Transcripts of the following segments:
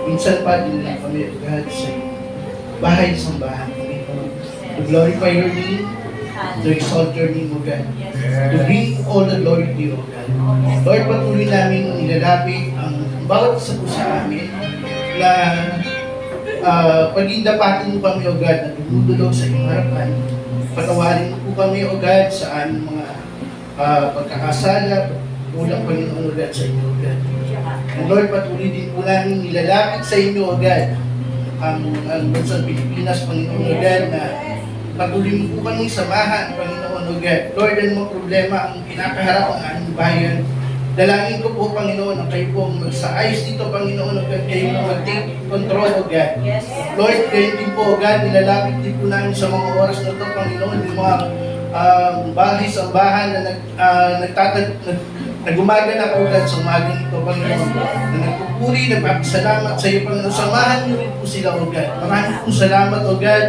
Minsan pa din lang kami, O God, sa bahay ng sambahan. To glorify your name, to exalt your name, O God. To bring all the glory to you, O God. Lord, patuloy namin nilalapit ang bawat isa po sa amin na pagindapatin mo kami, O God, na dumudulog sa iyong harapan. Patawarin mo po kami, O God, sa aming mga pagkakasala, kulang Panginoon, O God, sa inyo, O God. And Lord, patuloy din po namin nilalapit sa inyo, O God, ang bansang Pilipinas, Panginoon, O God, na patuloy mo po kami samahan, Panginoon, O God. Lord, ano mga problema ang kinakaharap ang aming bayan. Dalangin ko po, Panginoon, na kayo po magsaayos dito, Panginoon, O God, kayo na mag-take control, O God. Lord, kayo din po, O God, nilalapit din po namin sa mga oras na ito, Panginoon, yung mga bahay sa bahan na nagumagana po, O God, sa umagang ito, Panginoon, na nagpupuri, nagpapasalamat sa iyo, Panginoon. Samahan niyo rin po sila, O God. Maraming po salamat, O God,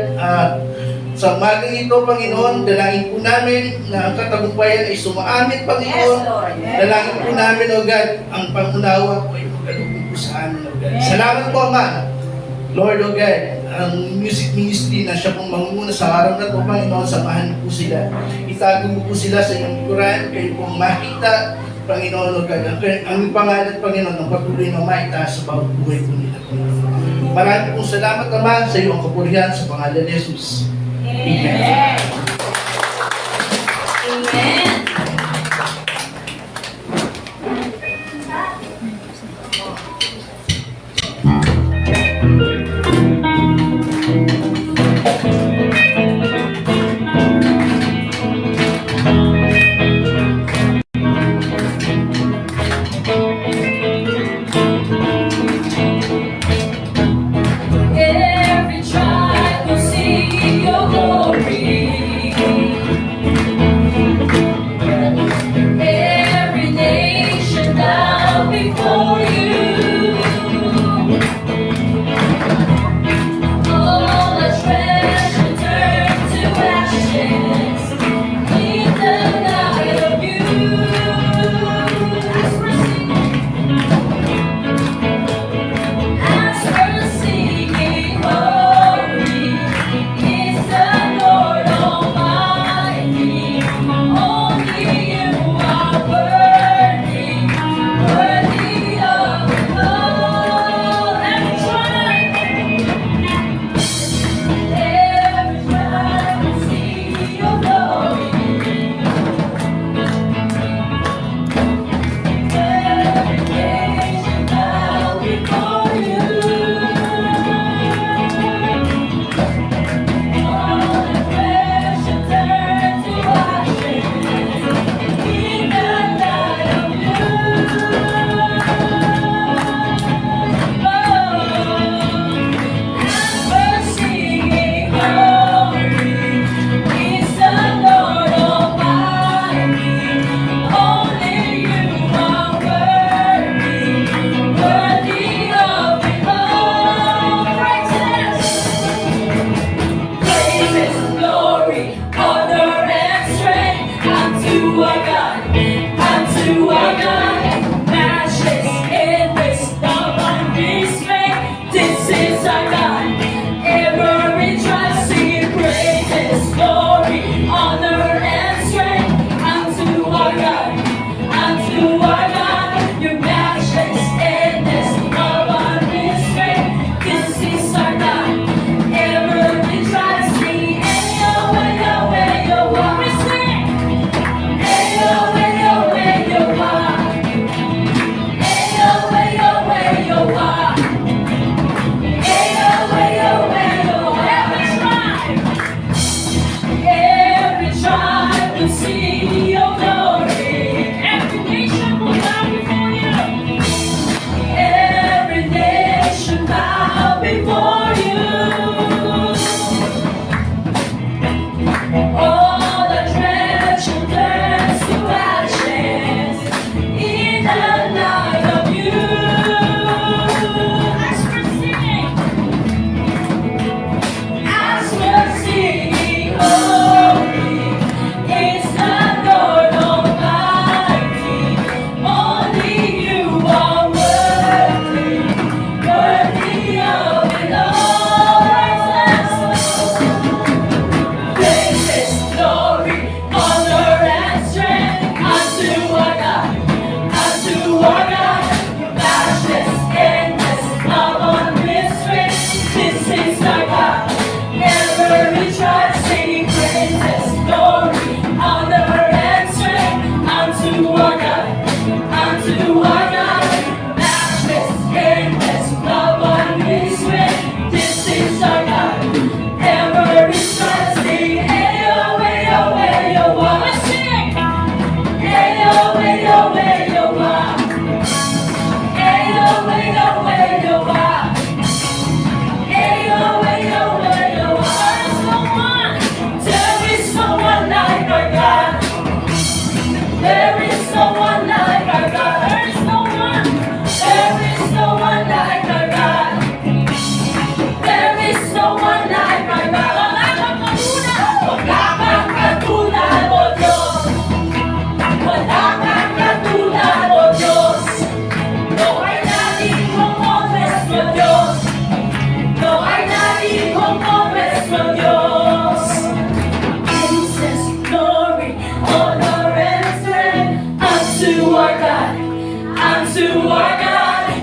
sa umagang ito, Panginoon. Dalangin po namin na ang katagumpayan ay sumaamin, Panginoon. Dalangin po namin, O God, ang pangunawa po ay magkalugod po sa amin, O God. Salamat po, Ama. Lord, O God, ang music ministry na siya pong mangunguna sa araw na ito, Panginoon, samahan po sila. Itago mo po sila sa iyong likuran, kayo pong makita, Panginoon, O God. Ang pangalan, Panginoon, ang patuloy na maitaas sa bawat buhay po nila, Panginoon. Maraming pong salamat, Ama, sa iyong kapurihan sa pangalan ni Jesus. Amen. Amen. Every tribe will see your glory.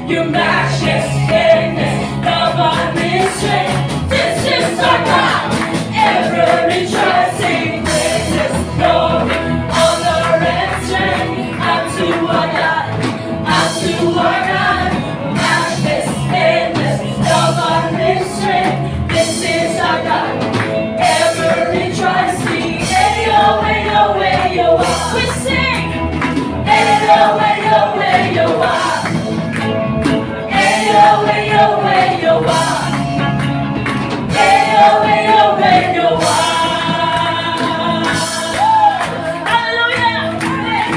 Your matchless goodness, love unrestrained. This is our God, ever rejoicing. Praises, glory, honor, and strength unto our God, unto our God. Matchless goodness, love unrestrained. This is our God, ever rejoicing. Ayo, ayo, ayo, we sing. Ayo, ayo, ayo, ayo, ayo, ayo, ayo, ayo, ayo, hallelujah!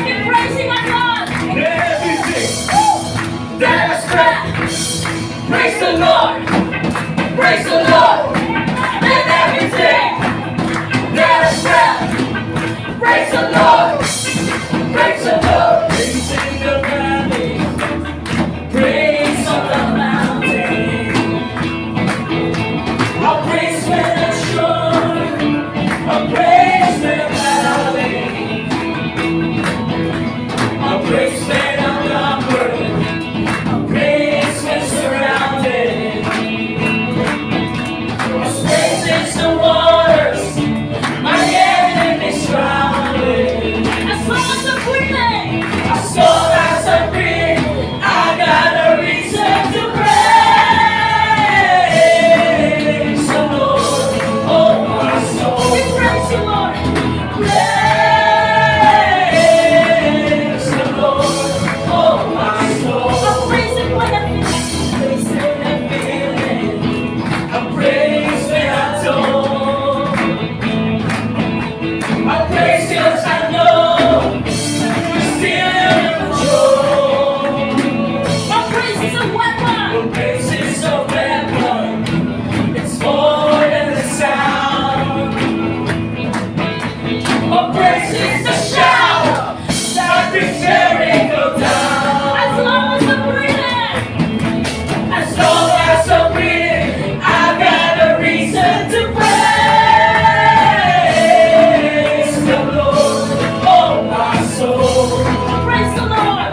Keep praising our God. Everything that has breath, praise the Lord. Praise the Lord. Let everything that has breath, praise the Lord. Praise the Lord. Praise in the valley. Praise on the mountain. I'll praise when it's short. I'll praise when I'm valley. I'll praise when I'm numbered. I'll praise when surrounded. I'll praise is the waters. My enemies drowning. As long as I'm breathing, as long as I'm breathing, I got a reason to praise the Lord. Oh, my soul. We praise you, Lord. Praise the Lord. Oh, my soul. I'm praising when I'm feeling. Praising when I'm feeling. I'm praising I don't. I praise you 'cause I know you're still in control. My praise is a weapon. Your praise is a weapon. It's more than a sound. My praise is a shout that brings Jericho down. As long as I'm breathing, as long as I'm breathing, I got a reason to praise the Lord. Oh, my soul. Praise the Lord.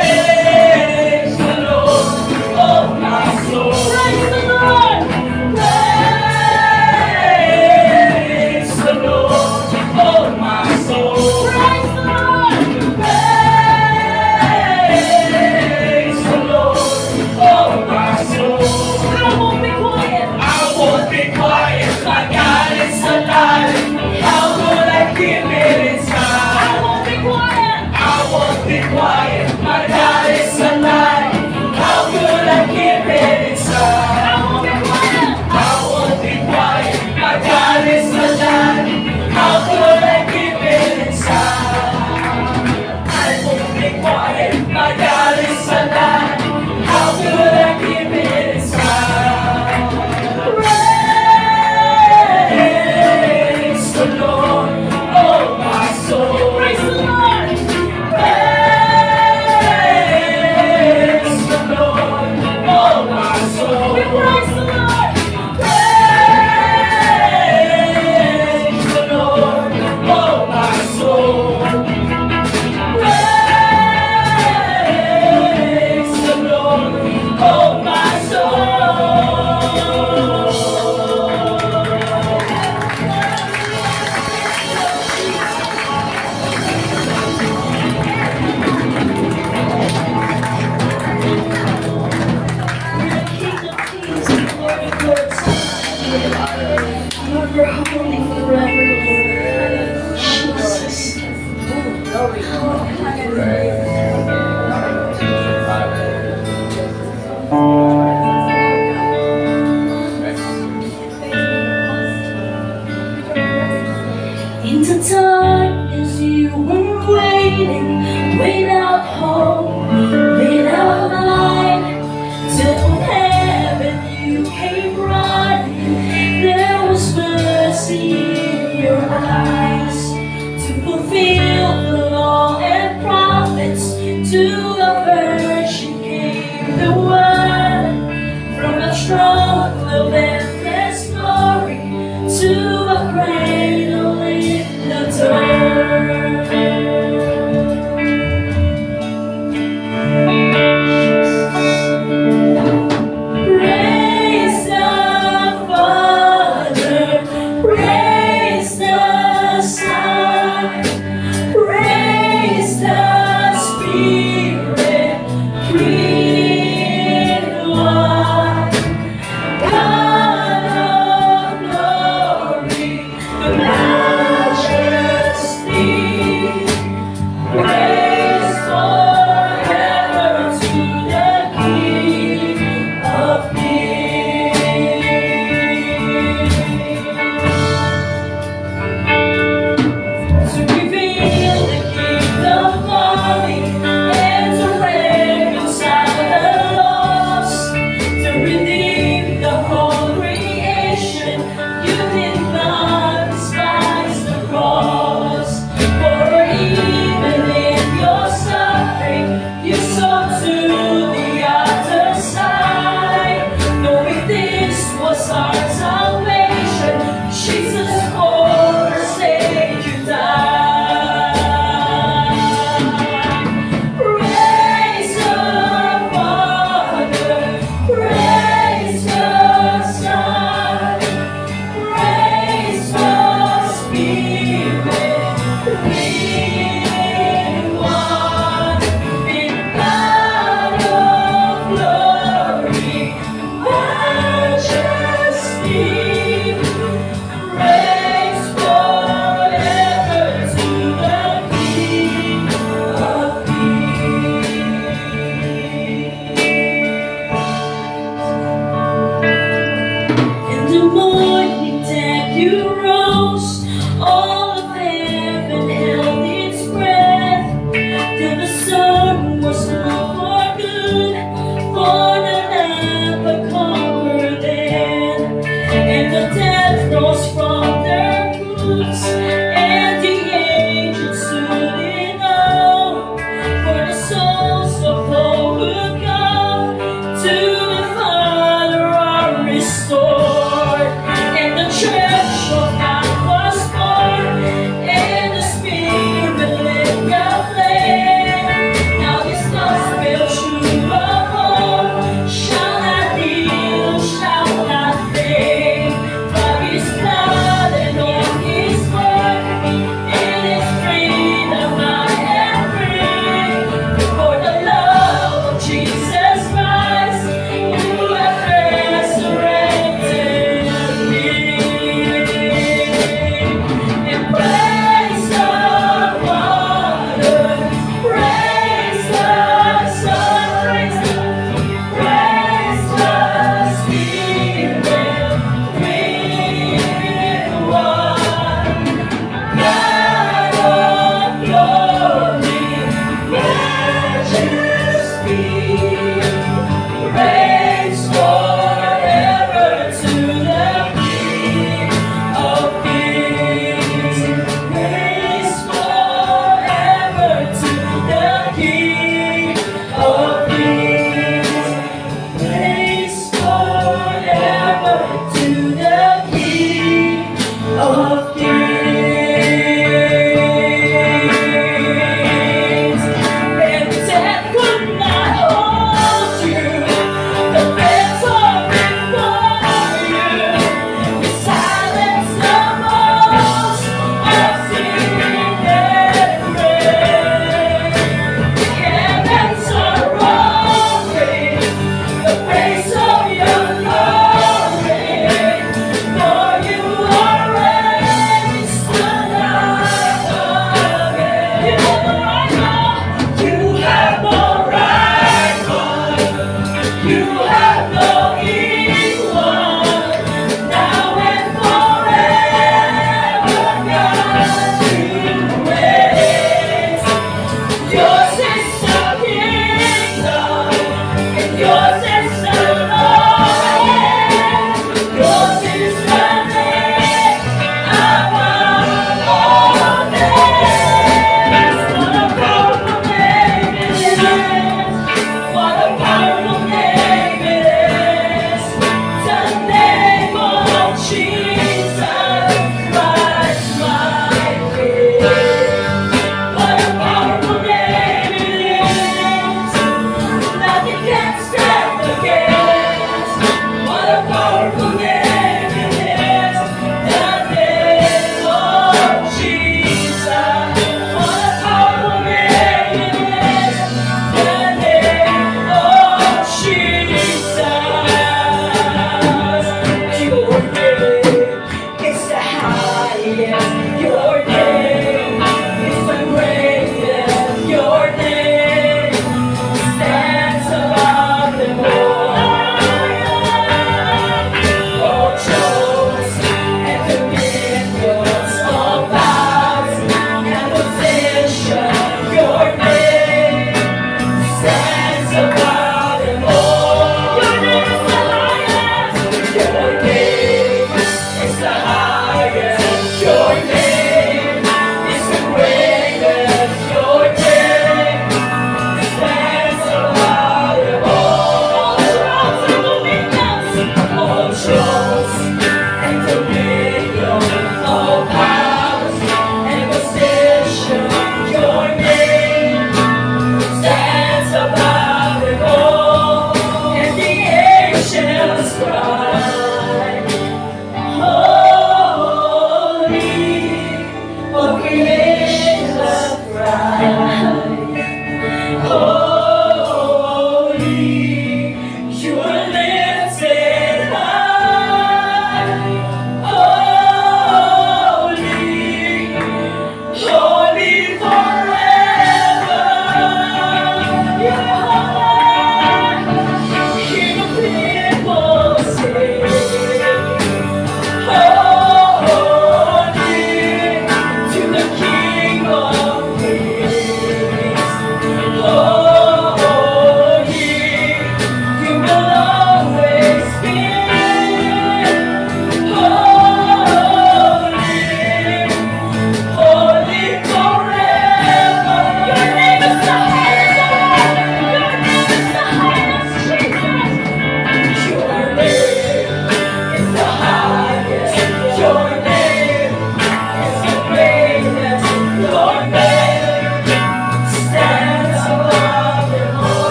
Praise the Lord. Oh, my soul. Praise the Lord. Praise the Lord. Oh, my soul. Praise the Lord. Praise the Lord. Oh, my soul. I won't be quiet. I won't be quiet. My God is alive. How could I keep it inside? I won't be quiet. I won't be quiet. My God is alive. How could I keep it inside? I won't be quiet. I won't be quiet. My God is alive. How could I keep it inside? I won't be quiet. My God is alive. How could I keep it inside? Praise the Lord, oh my soul. Praise the Lord. Praise the Lord, oh my soul. We praise the Lord. Praise the Lord, oh my soul. Praise the Lord, oh my soul. You're holy forever, Lord. Jesus. Into darkness you were waiting, without hope, without light. To heaven you came running. There was mercy in your eyes to fulfill the law and prophets. To a virgin came the word, from a throne of endless glory to a cradle in the dirt.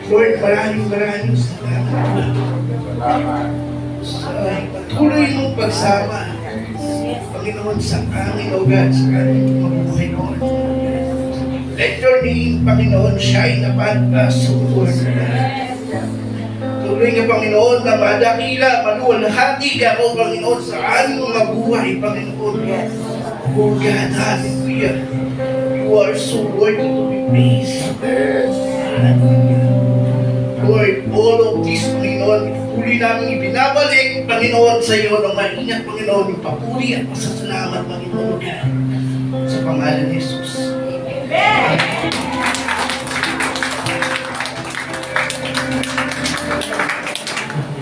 Lord, maraming salamat sa patuloy mong pagsama, Panginoon, sa amin, O God, sa aming mabuhay, Lord. Let your name, Panginoon, shine upon us, O Lord. Tuloy nga, Panginoon, na madakila, maluwalhati ka, O Panginoon, sa aming mabuhay, Panginoon. O God, hallelujah. You are so worthy to be praised. Hallelujah. Lord, all of this, Panginoon, puli namin ibinabalik, Panginoon, sa iyo ng maingat, Panginoon, yung papuri at pasasalamat, Panginoon, God, sa pangalan ni Jesus.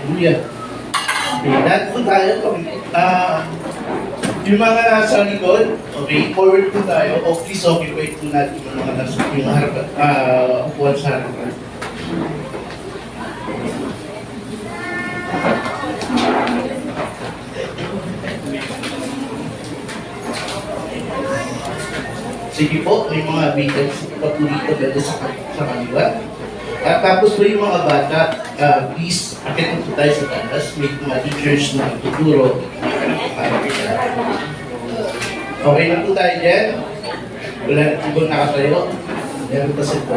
Hallelujah. Okay, lahat po tayo, yung mga nasa likod, okay, forward po tayo, o please occupy po natin yung mga nasa, yung harapan, upuan sa harapan. Sige po, may mga vehicles pa po dito ganda sa kanila. At tapos po yung mga bata, please, akit po tayo sa taas. May mga teachers na tuturo. Okay na po tayo dyan. Wala na po nakatayo. Meron pa sa po.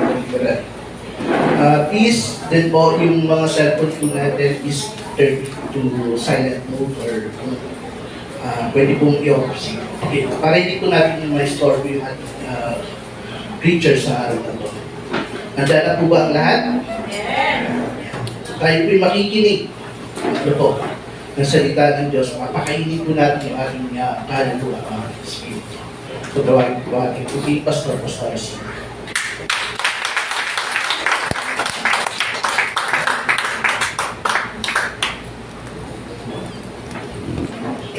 Please, then po yung mga cellphone po natin is turned to silent mode or pwede pong i-off. Okay, para hindi po natin yung ma-store yung creatures sa araw na to. Handa na po ba ang lahat? Tayo po'y makikinig. Ano po? Ng salita ng Diyos. Mapakainin po natin yung ating kaluluwa ang Espiritu. So, gawin po ating puti, Pastor Pastorisi.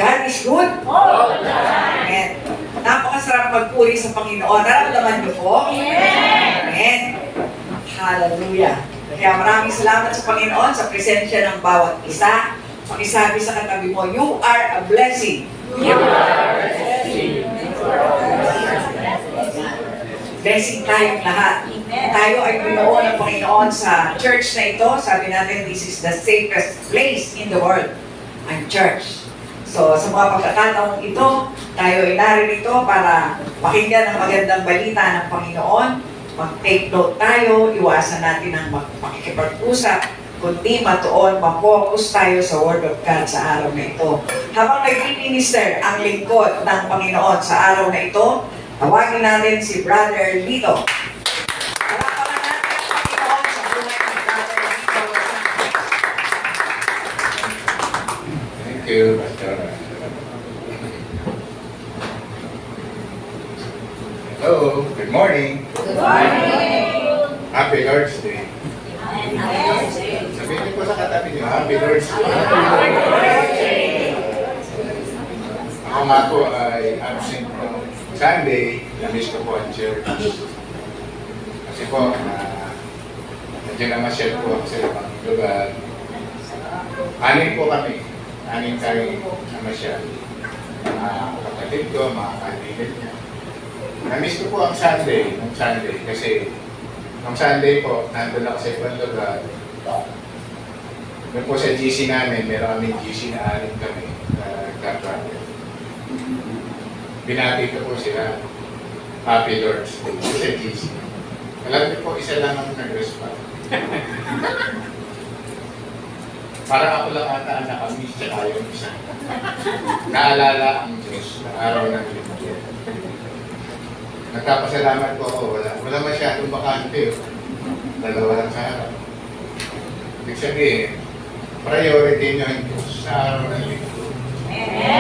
God is good. Amen. Napakasarap magpuri sa Panginoon. Nararamdaman niyo po? Amen. Hallelujah. Kaya maraming salamat sa Panginoon sa presensya ng bawat isa. Pakisabi sa katabi mo, you are a blessing. You are a blessing. Blessing tayong lahat. Tayo ay binuo ng Panginoon sa church na ito. Sabi natin, this is the safest place in the world. Ang church. So, sa mga pagkakataong ito, tayo ay naririto para pakinggan ang magandang balita ng Panginoon. Mag-take note tayo, iwasan natin ang makikipag-usap, kundi matuon, ma-focus tayo sa Word of God sa araw na ito. Habang nag-minister ang lingkod ng Panginoon sa araw na ito, tawagin natin si Brother Lito. Palakpakan natin ang Panginoon sa buhay ng Brother Lito. Thank you, Pastor. Hello, good morning. Good morning. Happy Lord's Day. Sabihin niyo po sa katabi niyo, Happy Lord's Day. Ako nga po ay absent ng Sunday, na-miss ko po ang church. Kasi po, nandiyan na ma-share po ako sa ibang lugar. Anin po kami. Anin tayo na ma-share. Mga kapatid ko, mga kaibigan niya. Na-miss ko po ang Sunday, kasi ang Sunday po, nandun ako sa ibang lugar. Doon po sa GC namin, meron kami GC na anin kami, nagka-travel. Binati ko po sila, Happy Lord's Day sa GC. Alam niyo po, isa lang ang nag-respond. Parang ako lang ata ang nakamiss, tsaka yung isa. Naalala ang Diyos na araw ng linggo. Nagpapasalamat po ako, wala masyadong bakante. Dalawa lang sa araw. Ibig sabihin, priority nyo ang Diyos sa araw ng linggo.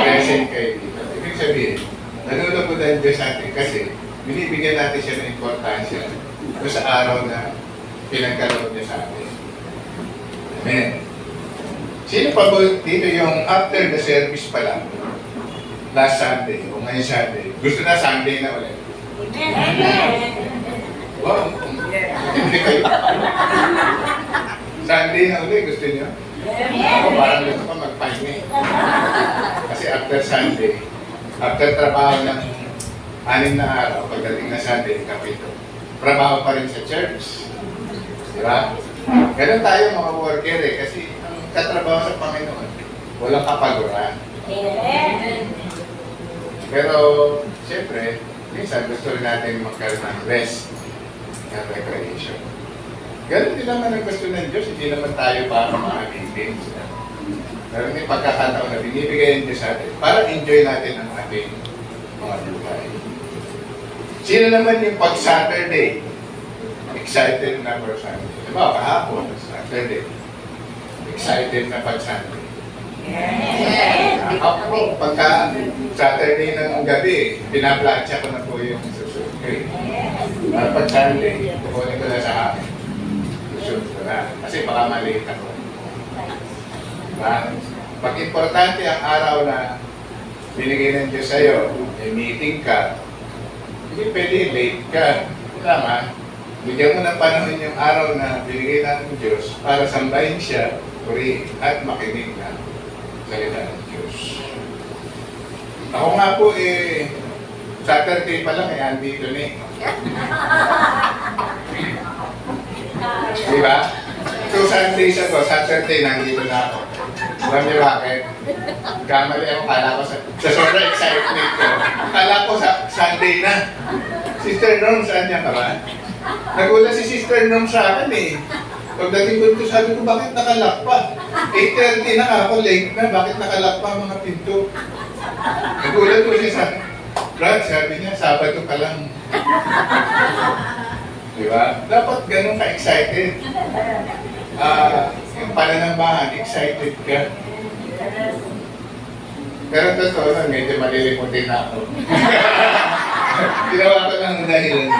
Present kayo dito. Ibig sabihin, nalulugod ang Diyos sa atin kasi binibigyan natin siya ng importansya sa araw na pinagkaroon niya sa atin. Amen. Sino pa ba dito yung after the service pa lang, last Sunday o ngayon Sunday, gusto na Sunday na ulit? Wow, hindi kayo. Sunday na ulit, gusto niyo? Ako parang gusto ko magpahinga. Kasi after Sunday, after trabaho ng 6 na araw, pagdating na Sunday, kapito. Trabaho pa rin sa church. Di ba? Ganun tayo mga worker eh, kasi ang katrabaho sa Panginoon, walang kapaguran. Pero, siyempre, minsan gusto rin natin magkaroon ng rest and recreation. Ganun din naman ang gusto ng Diyos, hindi naman tayo para makalitin. Meron din pagkakataon na binibigay ng Diyos sa atin para enjoy natin ang ating mga buhay. Sino naman yung pag-Saturday? Excited na for Sunday. Diba, kahapon, Saturday. Excited na pag-Sunday. Ako, pagka Saturday ng gabi, pinaplansya ko na po yung susunod ko eh. Para pag-Sunday, kukunin ko na sa akin. Susunod ko na. Kasi baka maliit ako. Diba? Pag importante ang araw na binigay ng Diyos sa'yo, may meeting ka, hindi pwede late ka. Tama. Bigyan mo ng panahon yung araw na binigay ng Diyos para sambahin siya, purihin at makinig na salita ng Diyos. Ako nga po Saturday pa lang andito na eh. Diba? So Sunday siya ko, Saturday nandito na ako. Alam niyo bakit? Kamali ako, kala ko sa sobrang excitement ko. Kala ko sa Sunday na. Sister Norm, saan niya ka ba? Nagulat si Sister Norm sa akin eh. Pagdating ko dito, sabi ko, bakit nakalak pa? 8:30 na ako, late na, bakit nakalak pa ang mga pinto? Nagulat ko siya sa akin. Brad, sabi niya, Sabado ka lang. Diba? Dapat ganun ka-excited. Yung pananambahan, excited ka. Pero totoo na, medyo malilimutin na ako. Ginawa ko lang dahilan.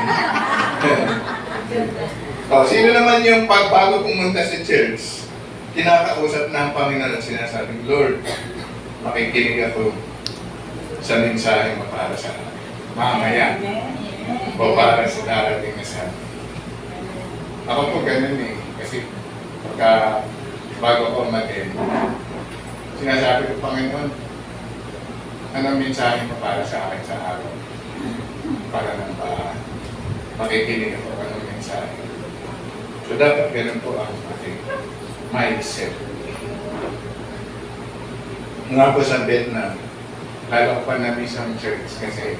Sino naman yung pagbago pumunta sa church, kinakausap na ang Panginoon at sinasabing, Lord, makikinig ako sa mensahe mo para sa mamaya o para sa darating na sa akin. Ako po ganun eh, kasi pagka bago ako mag-end, sinasabi ko, Panginoon, anong mensahe mo para sa akin sa araw? Para nang makikinig ako anong mensahe. So dapat ganun po ang ating mindset. Nga po sa Vietnam, lalo ko pa na-miss ang church kasi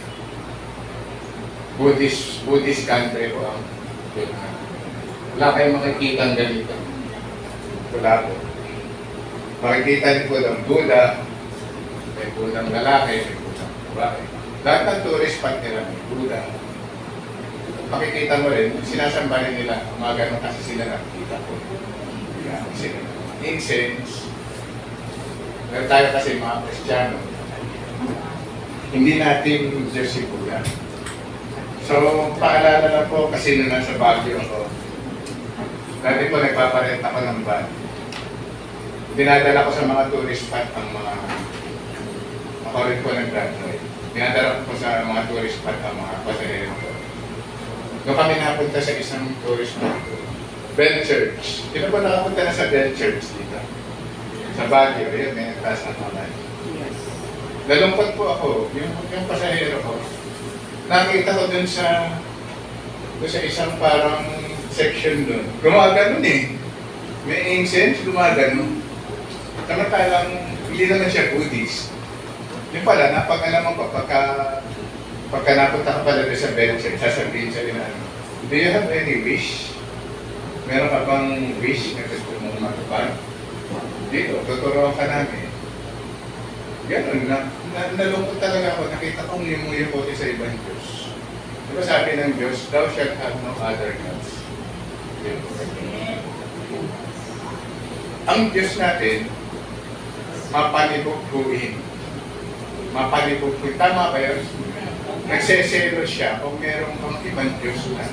Buddhist country po ang Vietnam. Wala kayong makikita ang ganito. Wala po. Makikita niyo po ng Buddha, may Buddha ng lalaki, may Buddha ng babae. Lahat ng tourist spot nila may Buddha. Makikita mo rin, sinasamba rin nila, mga ganun kasi sila nakikita ko. Kasi incense. Pero tayo kasi mga Kristiyano, hindi natin Diyos si Buddha. So, paalala lang po kasi nung nasa Baguio ako, dati po nagpaparent ako ng van. Dinadala ko sa mga tourist spot ang mga, ako rin po nag-drive. Dinadala ko po sa mga tourist spot ang mga pasahero ko. Doon kami napunta sa isang tourist spot ko. Bell Church. Sino ba nakapunta na sa Bell Church dito? Sa Baguio, yun, may nagtaas na kamay. Nalungkot po ako, yung pasahero ko. Nakita ko dun sa isang parang section dun. Gumaganon eh. May incense, gumaganon. Samantalang, hindi naman siya Buddhist. Yung pala, napag-alaman ko, pagka napunta ka pala sa Bell Church, sasabihin sa ina, do you have any wish? Meron ka bang wish na gusto mong matupad? Dito, tuturuan ka namin. Ganun, nalungkot talaga ako. Nakita kong limu-limuti sa ibang Diyos. Diba sabi ng Diyos, thou shalt have no other gods. Ang Diyos natin, mapalibugbuin. Mapalibugbuin. Tama ba yun? Nagseselo siya kung meron kang ibang Diyos na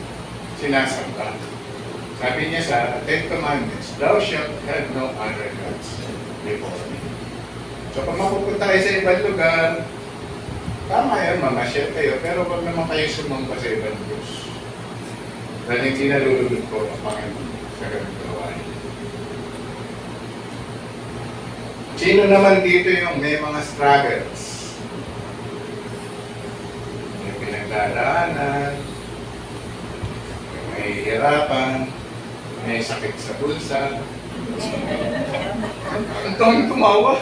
sinasamba. Sabi niya sa Ten Commandments, thou shalt have no other gods before me. So kung mapupunta kayo sa ibang lugar, tama yan, mamasyal kayo, pero wag naman kayo sumamba sa ibang Diyos. Dahil hindi nalululog ko ang Panginoon sa ganung gawain. Sino naman dito yung may mga struggles? May pinagdadaanan, may hirapan, may sakit sa bulsa. Ang taon tumawa.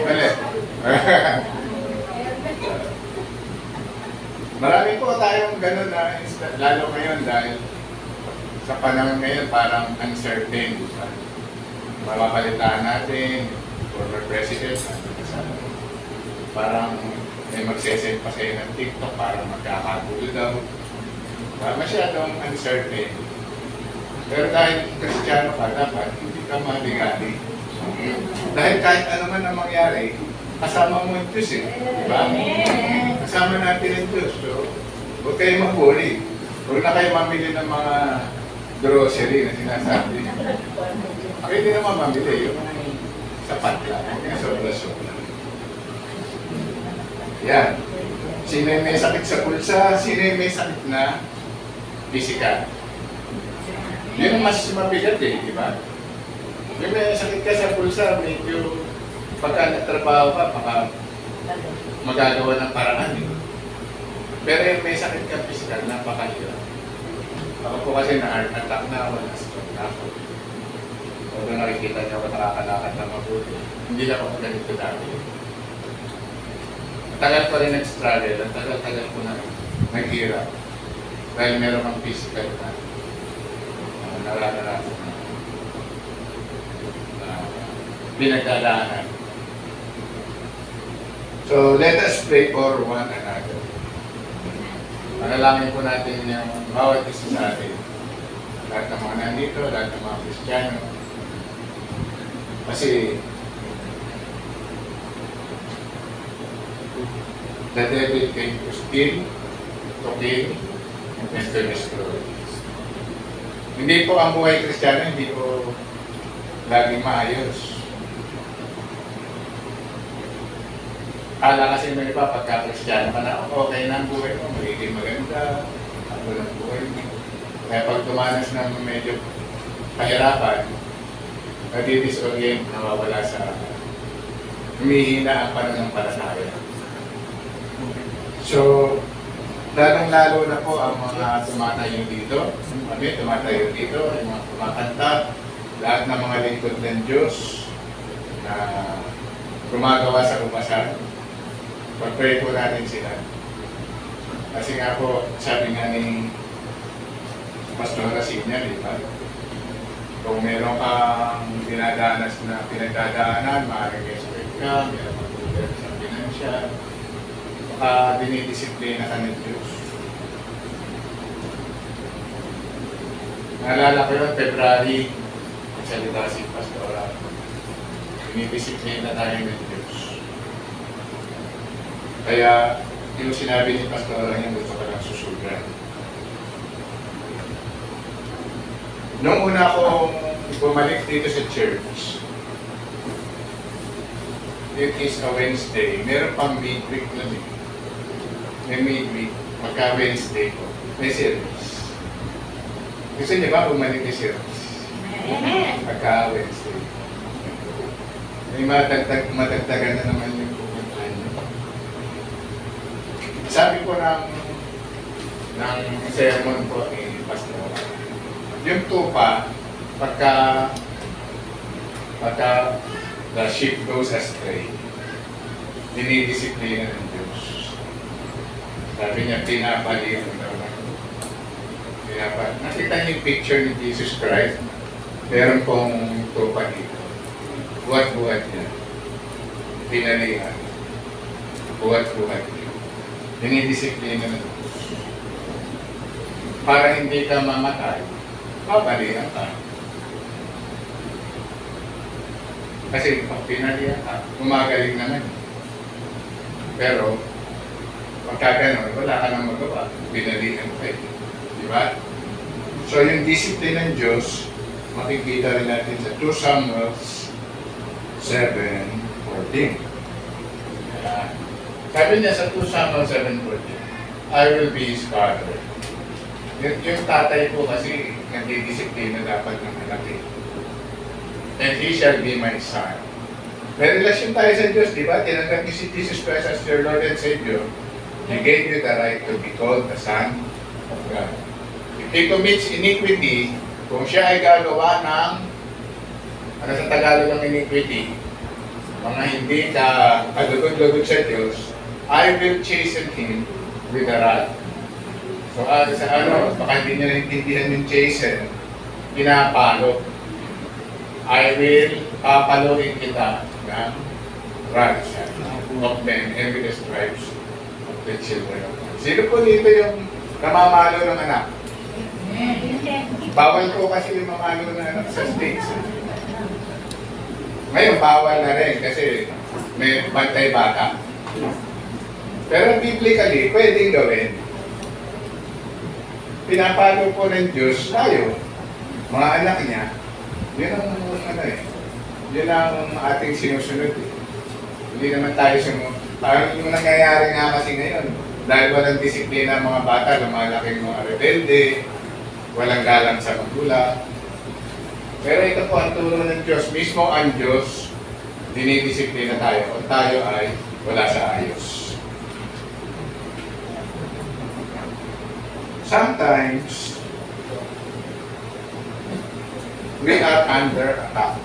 Mali. Marami po tayong ganun na lalo ngayon dahil sa panahon ngayon parang uncertain. Mapapalitaan natin, former president, parang may magsesend pa sa'yo ng TikTok, parang magkakagulo daw. Masyadong uncertain. Pero dahil Kristiyano ka, dapat hindi ka maligali. Dahil kahit ano man ang mangyari, kasama mo yung Diyos eh. Diba? Kasama natin yung Diyos. So, huwag kayo mag-worry. Huwag na kayo mamili ng mga grocery na sinasabi. Pwede naman mamili yung sapat lang. Yung sobra-sobra. Yan. Sino yung may sakit sa pulsa? Sino yung may sakit na physical? Yun ang mas mabigat eh, di ba? Yung may sakit ka sa pulsa, medyo pagka nagtrabaho ka, baka magagawa ng paraan eh. Pero yung may sakit ka physical, napakahirap. Ako po kasi na-heart attack na ako, na-stroke na ako. Kung nakikita niyo ako nakakalakad na mabuti, hindi na ako ganito dati. Tagal ko rin nag-struggle, at tagal ko na naghirap. Dahil meron kang physical na nararanasan na pinagdadaanan. So, let us pray for one another. Manalangin po natin yung bawat isa sa atin. Lahat ng mga nandito, lahat ng mga Kristiyano. Kasi the devil came to steal, to kill, and to destroy. Hindi po ang buhay Kristiyano, hindi po laging maayos. Kala kasi may iba, pagka Kristiyano ka na, okay na ang buhay mo, magiging maganda, ako ng buhay mo. Kaya pag tumanas ng medyo kahirapan, nadi-disorient, nawawala sa humihina ang pananampalataya. So, lalong-lalo na po ang mga tumatayo dito, kami tumatayo dito, yung mga kumakanta, lahat ng mga lingkod ng Diyos na gumagawa sa umasan. Pag-pray po natin sila. Kasi nga po, sabi nga ni Pastor Rasinya, di ba? Kung meron kang dinadanas na pinagdadaanan, maaaring expect ka, meron kang problema sa financial, dinidisiplina ka ng Diyos. Naalala ko yun, February, salita si Pastora. Dinidisiplina tayo ng Diyos. Kaya, yung sinabi ni Pastora niya, gusto ka lang susugan. Noong una akong bumalik dito sa church, it is a Wednesday, meron pang midweek na din. May midweek, magka Wednesday ko, may service. Gusto niyo ba bumalik yung service? Magka Wednesday. May matagtagan na naman yung pupuntahan niyo. Sabi ko ng sermon ko ni Pastor, yung tupa, pagka the sheep goes astray, dinidisiplina ng Diyos. Sabi niya, pinapalihan daw na. Nakita niyo yung picture ni Jesus Christ, meron pong tupa dito. Buhat-buhat niya. Pinalihan. Buhat-buhat niya. Dinidisiplina ng Diyos. Para hindi ka mamatay, babalihan ka. Kasi pag pinalihan ka, gumagaling naman. Pero, pagka gano'n, wala ka nang magawa. Pinalihan ka. Di ba? So, yung discipline ng Diyos, makikita rin natin sa 2 Samuel 7:14. Sabi niya sa 2 Samuel 7:14, I will be his father. Yung tatay ko kasi nagdidisiplina dapat ng anak eh. And he shall be my son. May relasyon tayo sa Diyos, di ba? Tinanggap niyo si Jesus Christ as your Lord and Savior. He gave you the right to be called the Son of God. If he commits iniquity, kung siya ay gagawa ng, ano sa Tagalog ng iniquity, mga hindi ka kalugod-lugod sa Diyos, I will chasten him with the wrath. So, sa baka hindi niya naintindihan yung chasten, pinapalo. I will papaluin kita ng wrath of them and with the stripes of the children of God. Sino po dito yung namamalo ng anak? Bawal po kasi yung mamalo ng anak sa States. Ngayon, bawal na rin kasi may bantay bata. Pero biblically, pwedeng gawin. Pinapalo po ng Diyos tayo, mga anak niya. Yun ang yun ang ating sinusunod. Hindi naman tayo sumunod. Parang yung nangyayari nga kasi ngayon, dahil walang disiplina ang mga bata, lumalaking mga rebelde, walang galang sa magulang. Pero ito po ang turo ng Diyos. Mismo ang Diyos, dinidisiplina tayo kung tayo ay wala sa ayos. Sometimes, we are under attack.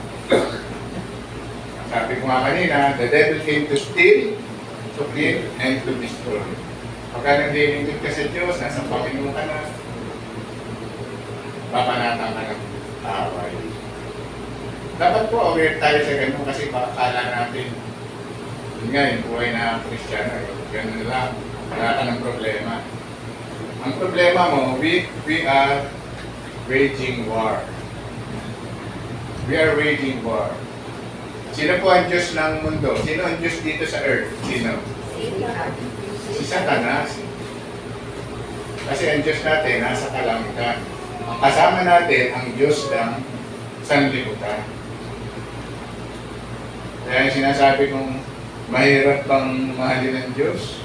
Sabi ko nga kanina, the devil came to steal, to kill, and to destroy. Pagka naglilingkod ka sa Diyos, nasa Panginoon ka na, papanatang ka ng away. Dapat po aware tayo sa ganun kasi makakala natin, yun nga, yung buhay na Kristiyano, ganun lang, wala ka ng problema. Ang problema mo, we are waging war. We are waging war. Sino po ang Diyos ng mundo? Sino ang Diyos dito sa earth? Sino? Si Satanas. Kasi ang Diyos natin nasa kalangitan. Ang kasama natin ang Diyos ng sanlibutan. Kaya yung sinasabi kong mahirap bang mahalin ng Diyos?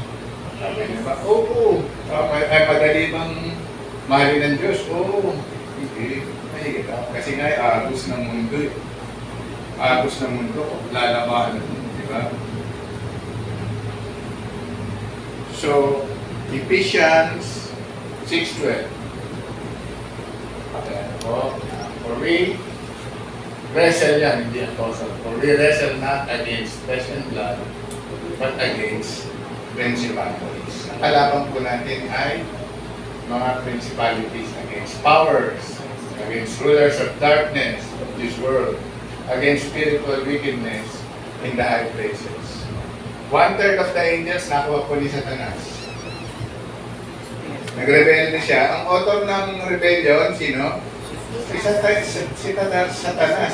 Sabi niya ba? Oo. Ay madali bang mahalin ng Diyos? Oo. Hindi. Mahirap. Kasi nga agos ng mundo. Agos ng mundo. Lalabanan. Di ba? So, Ephesians 6:12. Ayan po. For we wrestle yan, hindi apostle. For we wrestle not against flesh and blood, but against principalities. Ang kalaban po natin ay mga principalities, against powers, against rulers of darkness of this world, against spiritual wickedness in the high places. 1/3 of the angels nakuha po ni Satanas. Nagrebelde siya. Ang author ng rebellion, sino? Si Satanas.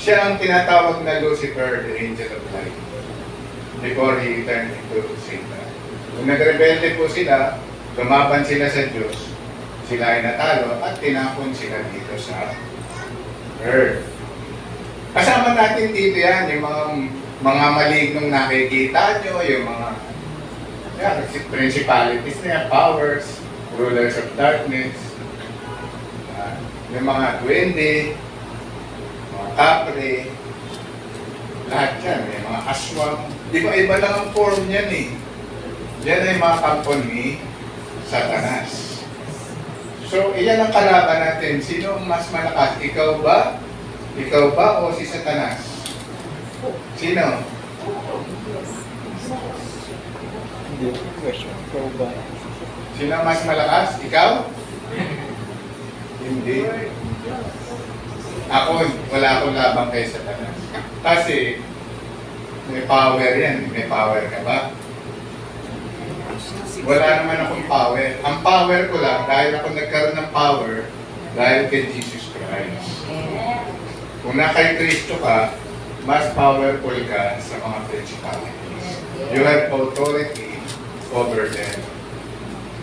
Siya ang tinatawag na Lucifer, the angel of light, before he turned into Satan. Kung nagrebelde po sila, lumaban sila sa Diyos, sila ay natalo at tinapon sila dito sa earth. Kasama natin dito yan, yung mga malignong nakikita nyo, yung mga principalities na yan, powers, rulers of darkness, yung mga duwende, mga kapre, lahat yan, may mga aswang. Di ba iba lang ang form yan eh. Yan ay mga kampon ni Satanas. So, iyan ang kalaban natin. Sino ang mas malakas? Ikaw ba? Ikaw ba o si Satanas? Sino? Sino ang mas malakas? Ikaw? Hindi. Ako, wala akong labang kay Satanas. Kasi, may power yan. May power ka ba? Wala naman akong power. Ang power ko lang, dahil ako nagkaroon ng power, dahil kay Jesus Christ. Kung na kay Kristo ka, mas powerful ka sa mga principalities. You have authority over them.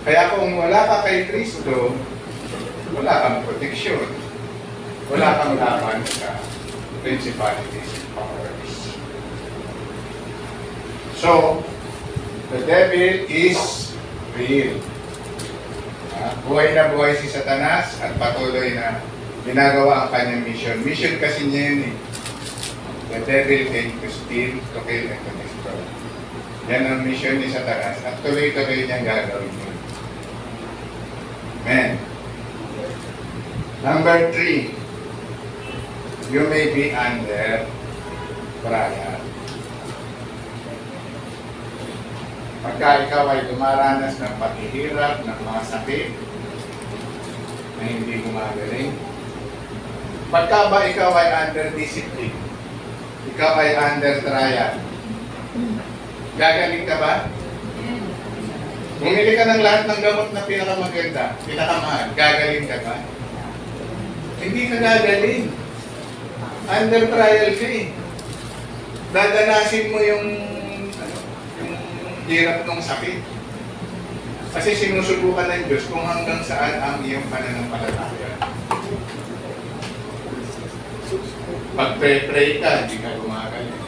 Kaya kung wala ka kay Kristo, wala kang proteksyon. Wala kang laban sa principalities and powers. So, the devil is real. Buhay na buhay si Satanas at patuloy na ginagawa ang kanyang mission. Mission kasi niya yun eh. The devil came to steal, to kill, and to destroy. Yan ang mission ni Satanas at tuloy-tuloy niyang gagawin yun. Amen. Number 3, you may be under trial. Pagka ikaw ay dumaranas ng paghihirap, ng mga sakit na hindi gumagaling, pagka ba ikaw ay under discipline, ikaw ay under trial, gagaling ka ba? Bumili ka ng lahat ng gamot na pinakamaganda, pinakamahal, gagaling ka ba? Hindi ka gagaling. Under trial ka eh. Dadanasin mo yung hirap ng sakit. Kasi sinusubukan ng Diyos kung hanggang saan ang iyong pananampalataya. Pag pray ka, hindi ka gumagaling.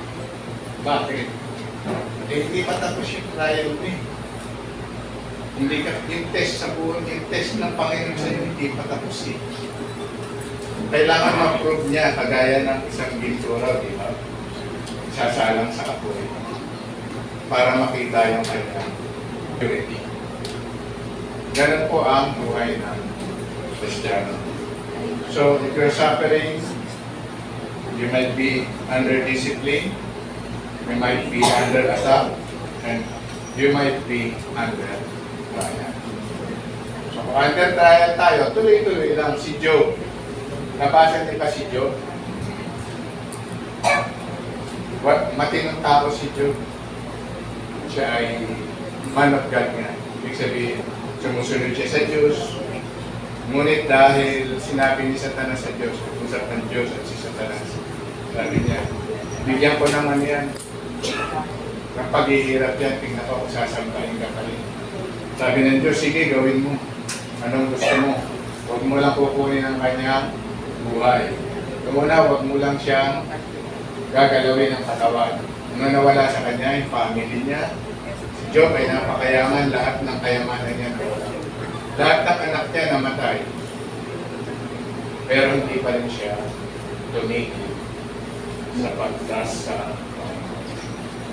Bakit? Hindi pa tapos yung trial mo eh. Hindi ka, yung test sa buhay, yung test ng Panginoon sa iyo, hindi pa tapos eh. Kailangan ma-prove niya, kagaya ng isang gintura, di ba? Sasalang sa apoy para makita yung kanyang purity. Ganun po ang buhay ng Kristiyano. So, if you're suffering, you might be under discipline, you might be under attack, and you might be under trial. So, kung under trial tayo, tuloy-tuloy lang si Job. Nabasa niyo ba si Job? Matinong tao si Job. Siya ay man of God nga. Ibig sabihin, sumusunod siya sa Diyos. Ngunit dahil sinabi ni Satanas sa Diyos, usap ng Diyos at si Satanas, sabi niya, bigyan ko naman yan. Ang paghihirap yan, tingnan ko kung sasampahin ka pa rin. Sabi ng Diyos, sige, gawin mo. Anong gusto mo? Huwag mo lang kukunin ang kanyang buhay. Kumuna, huwag mo lang siyang gagalawin ng katawan. Nung nawala sa kanya, yung family niya, si Job ay napakayaman, lahat ng kayamanan niya nawala. Lahat ng anak niya namatay. Pero hindi pa rin siya tumigil sa pagdas sa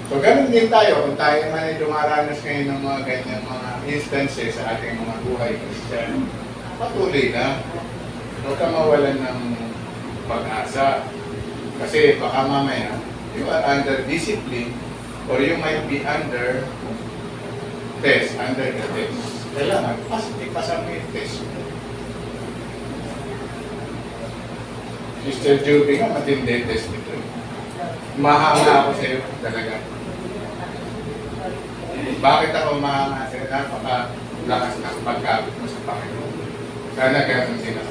So, ganun din tayo. Kung tayo man ay dumaranas ngayon ng mga ganyang mga instances sa ating mga buhay Christian, patuloy na. Huwag ka mawalan ng pag-asa. Kasi baka mamaya, you are under discipline or you might be under test, under the test. Kailangan, ipasa mo yung test. Sister Juby nga, matindi test nito. Mahanga ako sa iyo talaga. Bakit ako mahanga sa iyo? Napakalakas ng pagkabit mo sa Panginoon. Sana ganun sila.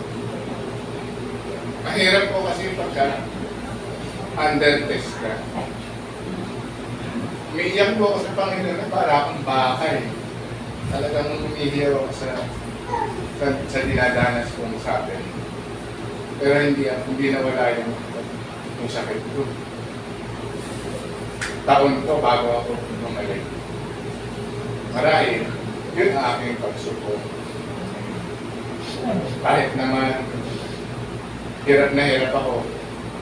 Mahirap po kasi pagka under test ka. Umiiyak po ako sa Panginoon na para akong bakay. Talagang umihiyaw ako sa dinadanas kong sabi. Pero hindi nawala yung sakit ko. Taon ko bago ako gumaling. Marahil, yun ang aking pagsubok. Kahit naman hirap na hirap ako,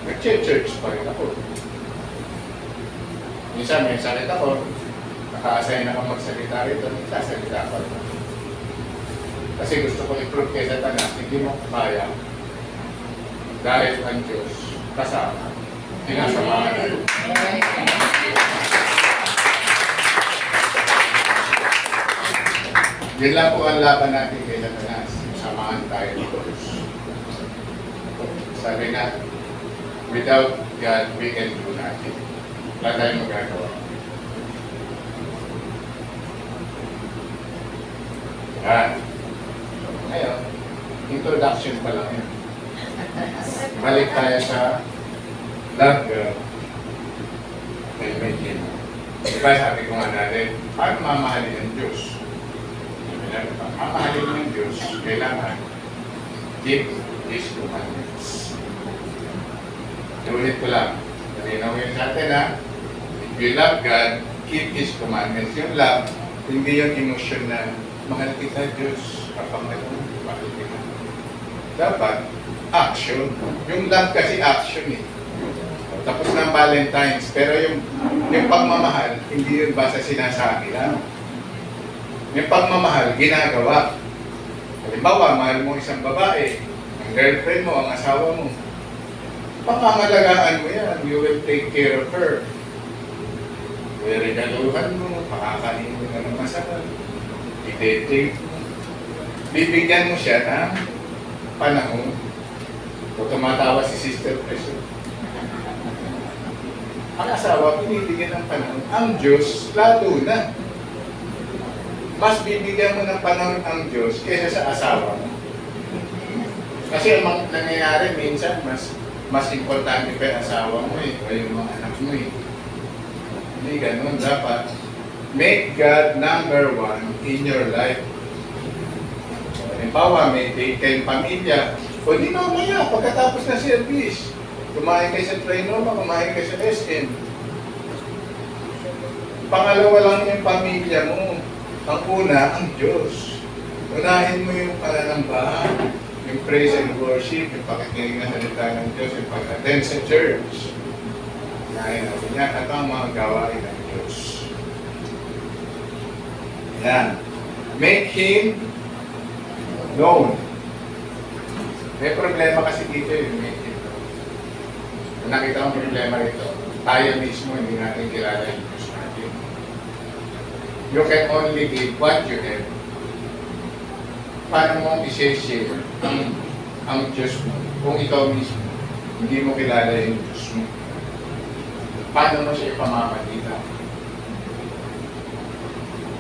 nag-church pa rin ako. Minsan may sakit ako, naka-assign ako magsalita rito, nagsasalita ako. Kasi gusto ko i-prove kay Satanas, hindi mo kaya. Dahil ang Diyos kasama, sinasamahan natin. Yan lang po ang laban natin kay Satanas. Samahan tayo ng Diyos. Sabi na, without God, we can do nothing. Wala tayong magagawa. Yan. Ngayon, introduction pa lang yan. Balik tayo sa love girl. Diba sabi ko nga natin, paano mamahalin ng Diyos? Mamahalin ng Diyos, kailangan keep His commandments. Ulit ko lang. Nalinawin sa atin ha. If you love God, keep His commandments. Yung love, hindi yung emotion na mahal kita Diyos, kapangalaman, mahal kita. Dapat, action. Yung love kasi action eh. Tapos ng Valentine's. Pero yung pagmamahal, hindi yun basta sinasabi lang. Yung pagmamahal, ginagawa. Halimbawa, mahal mo isang babae, ang girlfriend mo, ang asawa mo. Pangangalagaan mo yan. You will take care of her. Regaluhan mo, pakakainin mo na ng masarap. I-date mo. Bibigyan mo siya ng panahon. O tumatawa si Sister Preso. Ang asawa, binibigyan ng panahon. Ang Diyos, lalo na. Mas bibigyan mo ng panahon ang Diyos kaysa sa asawa mo. Kasi ang nangyayari minsan, mas importante pa yung asawa mo o yung mga anak mo Hindi ganun. Dapat make God number one in your life. Halimbawa, may date kayong pamilya, o di mamaya, pagkatapos na service, kumain kayo sa Trinoma, kumain kayo sa SM. Pangalawa lang yung pamilya mo. Ang una, ang Diyos. Unahin mo yung pananambahan, yung praise and worship, yung pakikinig na salita ng Diyos, yung pag-attend sa church. Unahin natin yan at ang mga gawain ng Diyos. Yan. Make Him known. May problema kasi dito yung make Him known. Kung nakita ang problema rito, tayo mismo hindi natin kilala yung Diyos natin. You can only give what you have. Paano mo i-share ang Diyos mo kung ikaw mismo hindi mo kilala yung Diyos mo? Paano mo siya ipamamalita?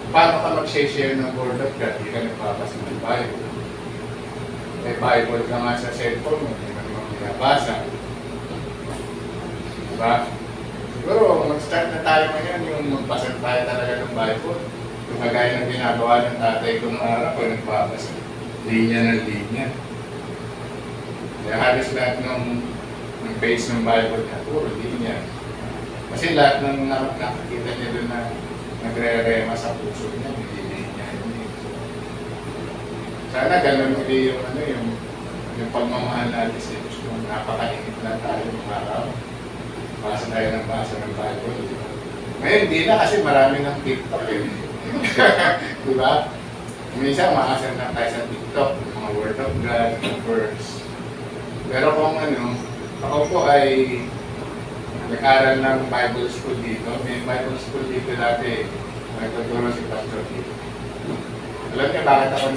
Paano ka mag-share ng Word of God? Hindi ka nagbabasa ng Bible. May Bible ka nga sa cellphone mo, hindi ka naman binabasa. Diba? Siguro, mag-start na tayo ngayon yung magbasa tayo talaga ng Bible. Yung kagaya ng ginagawa ng tatay ko ng araw, kung nagbabasa. Linya ng linya. Kaya halos lahat ng page ng Bible niya, puro linya. Kasi lahat ng nakakita niya doon na nagre-rema sa puso niya, hindi linya. Sana ganun ulit yung pagmamahal natin sa Diyos. Napakainit lang tayo ng araw. Basa tayo ng basa ng Bible. Ngayon, hindi na kasi marami ng TikTok diba? Minsan, maasal na tayo sa TikTok, mga Word of God, mga verse. Pero kung ako po ay nag-aral ng Bible school dito. May Bible school dito dati, nagtuturo si Pastor dito. Alam niya bakit ako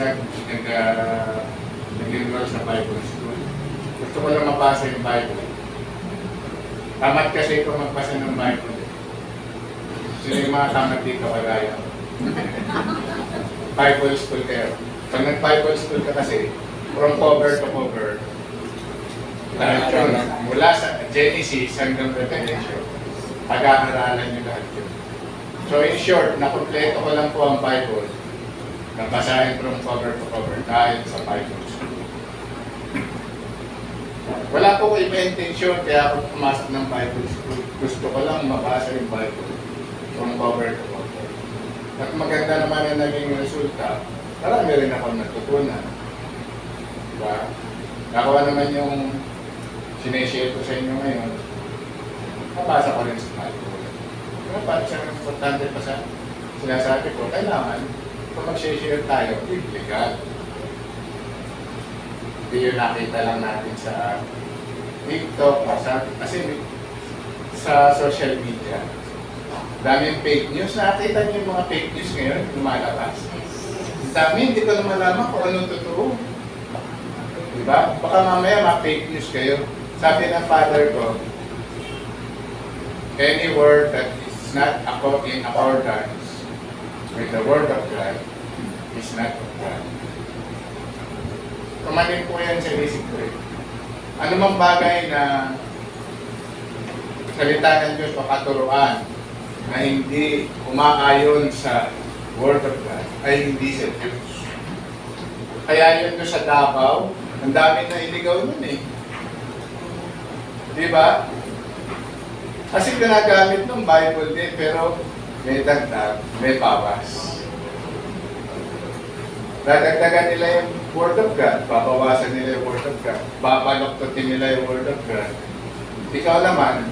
nag-enroll sa Bible school? Gusto ko lang mabasa yung Bible. Tamad kasi ito magbasa ng Bible. Sino yung mga tamad dito kagaya? Bible school kayo. Pag nag-Bible school ka kasi, from cover to cover, lahat yun, mula sa Genesis hanggang Revelation, pag-aaralan nyo lahat yun. So in short, nakompleto ko lang po ang Bible, nabasahin from cover to cover dahil sa Bible school. Wala po ko iba-intention kaya ako pumasok ng Bible school. Gusto ko lang mabasa yung Bible from cover to cover. At maganda naman ang naging resulta, marami rin ako natutunan. Diba? Nakuha naman yung sineshare ko sa inyo ngayon, nabasa ko rin sa Bible. Diba? Parang siya importante pa sa sinasabi ko, kailangan kung mag-share tayo, legal. Hindi yun nakita lang natin sa TikTok, kasi sa social media. Daming fake news. Nakita niyo yung mga fake news ngayon, lumalabas. Ang dami, hindi ko na malaman kung anong totoo. Diba? Baka mamaya ma-fake news kayo. Sabi ng father ko, any word that is not in accordance with the word of God is not of God. Kumanin po yan sa isip ko eh. Ano mang bagay na salita ng Diyos o katuruan na hindi umaayon sa Word of God ay hindi sa Diyos. Kaya yun doon sa Davao, ang dami na iligaw nun eh. Diba? Kasi ginagamit ng Bible din, pero may dagdag, may bawas. Dadagdagan nila yung Word of God, babawasan nila yung Word of God, babaloktotin nila yung Word of God. Ikaw naman,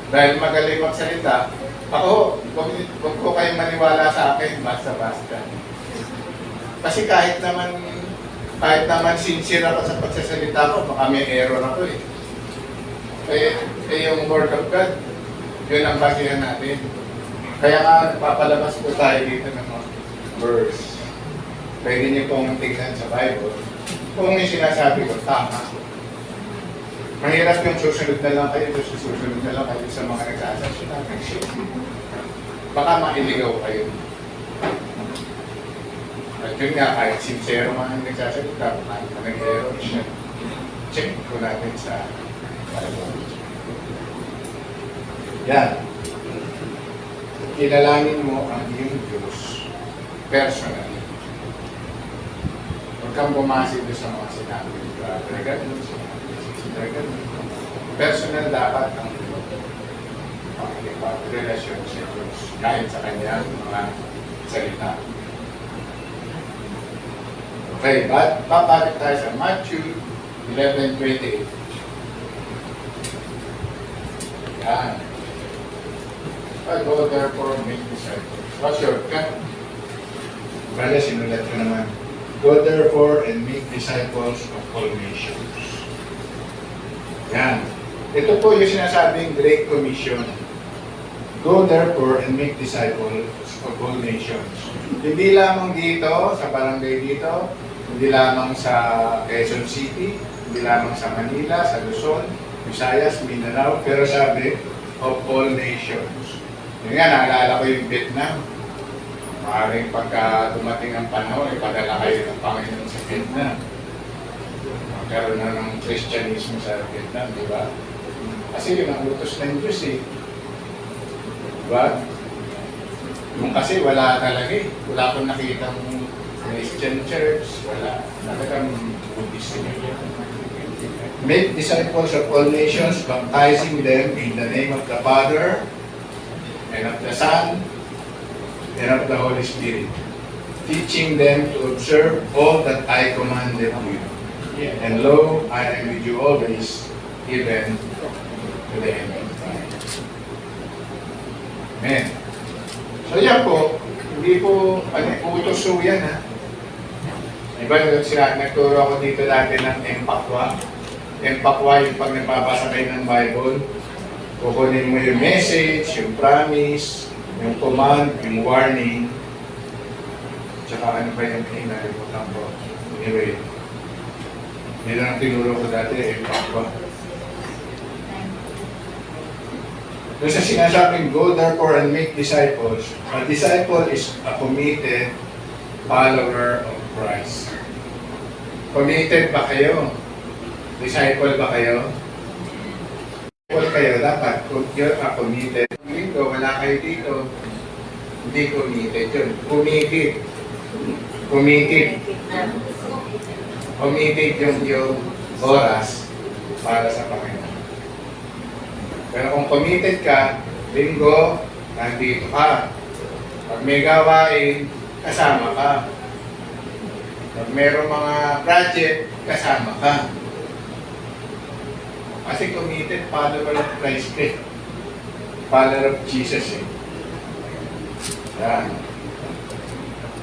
Dahil magaling magsalita, ako, huwag ko kayong maniwala sa akin, basta-basta. Kasi kahit naman sincere ako sa pagsasalita ko, baka may error ako eh. Yung Word of God, yun ang basihan natin. Kaya nga, papalabas po tayo dito ng mga verse. Pwede niyo pong tignan sa Bible. Kung may sinasabi ko, tama. Mahirap yung susunod na lang kayo, susunod na lang kayo sa mga nagsasalita. Baka mailigaw kayo. At yun nga, kahit sincero mga nagsasalita, baka nag-error siya. Check ko natin sa Bible. Yan. Kinalangin mo ang iyong Diyos personally. Huwag kang bumasi doon sa mga sinabi. Personal dapat ang pakikipag-relasyon sa Diyos kahit sa kanyang mga salita. Okay, babalik tayo sa Matthew 11:28. Yan. I go therefore make disciples. What's your cut? Bale, sinulat ko naman. Go therefore and make disciples of all nations. Yan. Ito po yung sinasabing Great Commission. Go therefore and make disciples of all nations. Hindi lamang dito, sa barangay dito, hindi lamang sa Quezon City, hindi lamang sa Manila, sa Luzon, Visayas, Mindanao, pero sabi, of all nations. Yun nga, naalala ko yung Vietnam. Maaaring pagka dumating ang panahon, ipadala kayo ng Panginoon sa Vietnam. Magkaroon na ng Christianismo sa Vietnam, di ba? Kasi yun ang utos ng Diyos eh. Di ba? Yung kasi wala talaga eh. Wala akong nakita ng Christian church, wala. Talagang Buddhist eh. Make disciples of all nations, baptizing them in the name of the Father, and of the Son, and of the Holy Spirit, teaching them to observe all that I commanded you. And lo, I am with you always, even to the end of time. Amen. So yan po, hindi po, utos po yan ha. Diba, nagturo ako dito dati ng empakwa. Empakwa yung pag nagpapasa kayo ng Bible. Kukunin mo yung message, yung promise, yung command, yung warning. Tsaka ano pa yung pinalimutan ko. Anyway, yun ang tinuro ko dati, empakwa. Doon sa sinasabing, go therefore and make disciples. A disciple is a committed follower of Christ. Committed ba kayo? Disciple ba kayo? Disciple kayo, dapat kung you're a committed. Linggo, wala kayo dito. Hindi committed yun. Committed. Committed. Committed yung oras para sa Panginoon. Pero kung committed ka, linggo, nandito ka. Pag may gawain, kasama ka. Pag mayroong mga project, kasama ka. Kasi committed, follower of Christ eh. Follower of Jesus eh. Yan.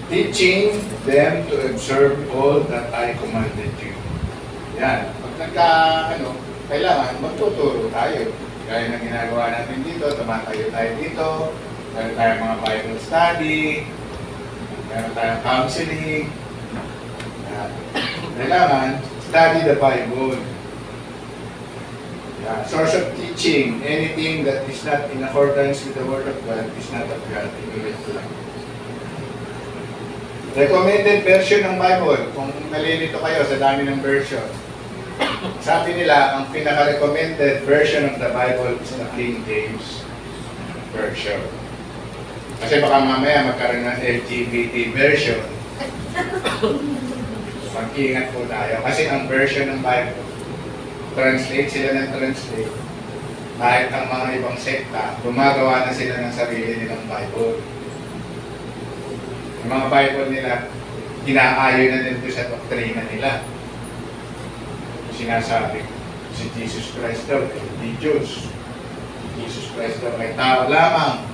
Teaching them to observe all that I commanded you. Yan. Pag kailangan magtuturo tayo. Gaya ng ginagawa natin dito, tumatayo tayo dito, meron tayong mga Bible study, meron tayong counseling. Yan. Kailangan, study the Bible. Yan. Source of teaching, anything that is not in accordance with the Word of God is not of God. Inulit ko lang. Recommended version ng Bible, kung nalilito kayo sa dami ng version. Sabi nila, ang pinaka-recommended version of the Bible is the King James Version. Kasi baka mamaya magkaroon ng LGBT version. Mag-ingat po tayo. Kasi ang version ng Bible, translate sila ng translate. Kahit ang mga ibang sekta, gumagawa na sila ng sarili nilang Bible. Yung mga Bible nila, inaayon na din sa doktrina nila. Sinasabi, si Jesus Christ daw, hindi Diyos. Jesus Christ daw ay tao lamang.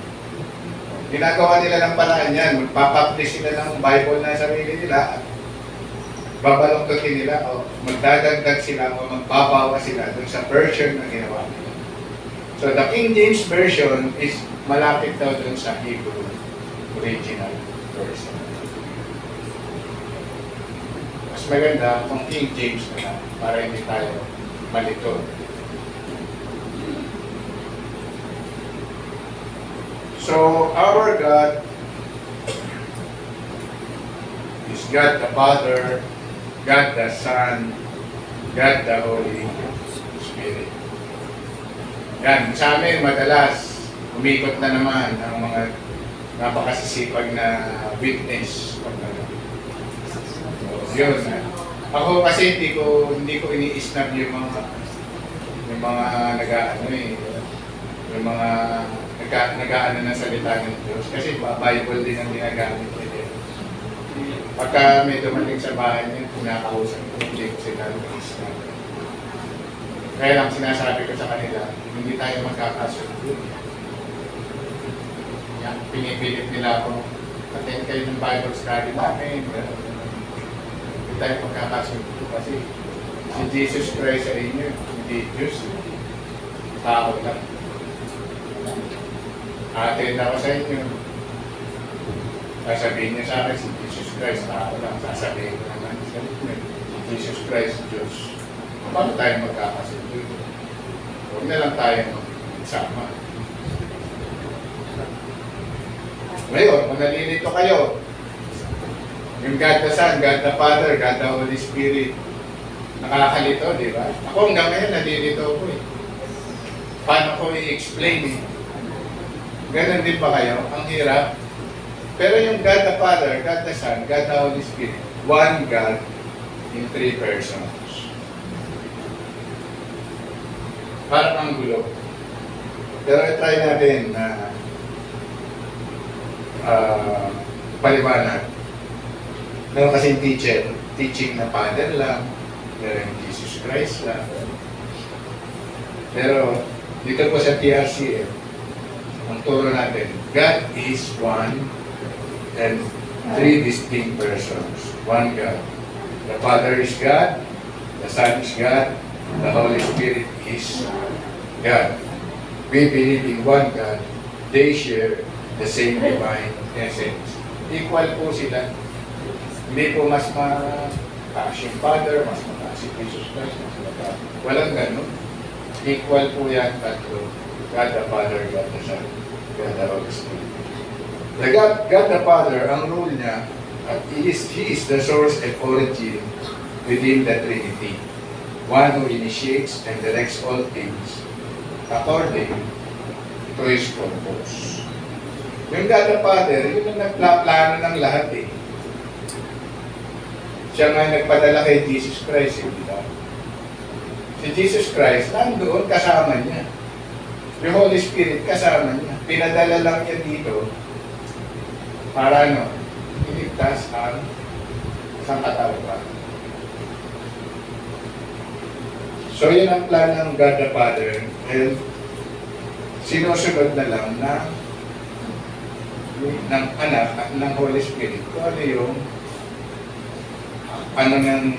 Ginagawa nila ng paraan yan. Magpapublish sila ng Bible na sarili nila at babaloktotin nila o magdadagdag sila o magbabawa sila dun sa version na ginawa nila. So the King James Version is malapit daw dun sa Hebrew original version. Mas maganda kung King James na lang para hindi tayo malito. So, our God is God the Father, God the Son, God the Holy Spirit. Yan, sa amin madalas, umikot na naman ang mga napakasisipag na witness. So, yun. Ako kasi hindi ko ini-snap yung mga nag-aano yung mga nag-aano ng salita ng Diyos. Kasi Bible din ang ginagamit nila. Pagka may dumating sa bahay niya, pinakausap ko, hindi ko sila i-snap. Kaya lang sinasabi ko sa kanila, hindi tayo magkakasundo. Yan, pinipilit nila ako, attend kayo ng Bible study namin. Hindi tayo magkakasundo kasi si Jesus Christ sa inyo, hindi Diyos. Tao lang. Attend ako sa inyo. Sasabihin niya sa akin, si Jesus Christ, tao lang. Sasabihin ko naman sa inyo, si Jesus Christ, Diyos. Paano tayo magkakasundo? Huwag na lang tayo magsama. Ngayon, kung nalilito kayo, yung God the Son, God the Father, God the Holy Spirit, nakakalito, di ba? Ako hanggang ngayon, nalilito ko eh. Paano ko i-explain eh? Ganon din ba kayo? Ang hirap. Pero yung God the Father, God the Son, God the Holy Spirit, one God in three persons. Parang ang gulo. Pero try natin na paliwanag. Meron kasing teaching na Father lang, meron Jesus Christ lang. Pero dito po sa TRCF, ang turo natin, God is one and three distinct persons. One God. The Father is God, the Son is God, the Holy Spirit is God. We believe in one God. They share the same divine essence. Equal po sila. Hindi po mas mataas yung Father, mas mataas yung Jesus Christ, mas mataas. Walang ganun. Equal po yan tatlo. God the Father, God the Son, God the Holy Spirit. The God the Father, ang rule niya, He is the source and origin within the Trinity. One who initiates and directs all things according to His purpose. Yung God the Father, yun ang nagplano ng lahat eh. Siya nga nagpadala kay Jesus Christ, di ba? Si Jesus Christ, nandoon kasama niya. Yung Holy Spirit, kasama niya. Pinadala lang niya dito para iligtas ang isang katauhan. So, yun ang plan ng God the Father. And sinusunod na lang ng anak at ng Holy Spirit. Kung ano yung ng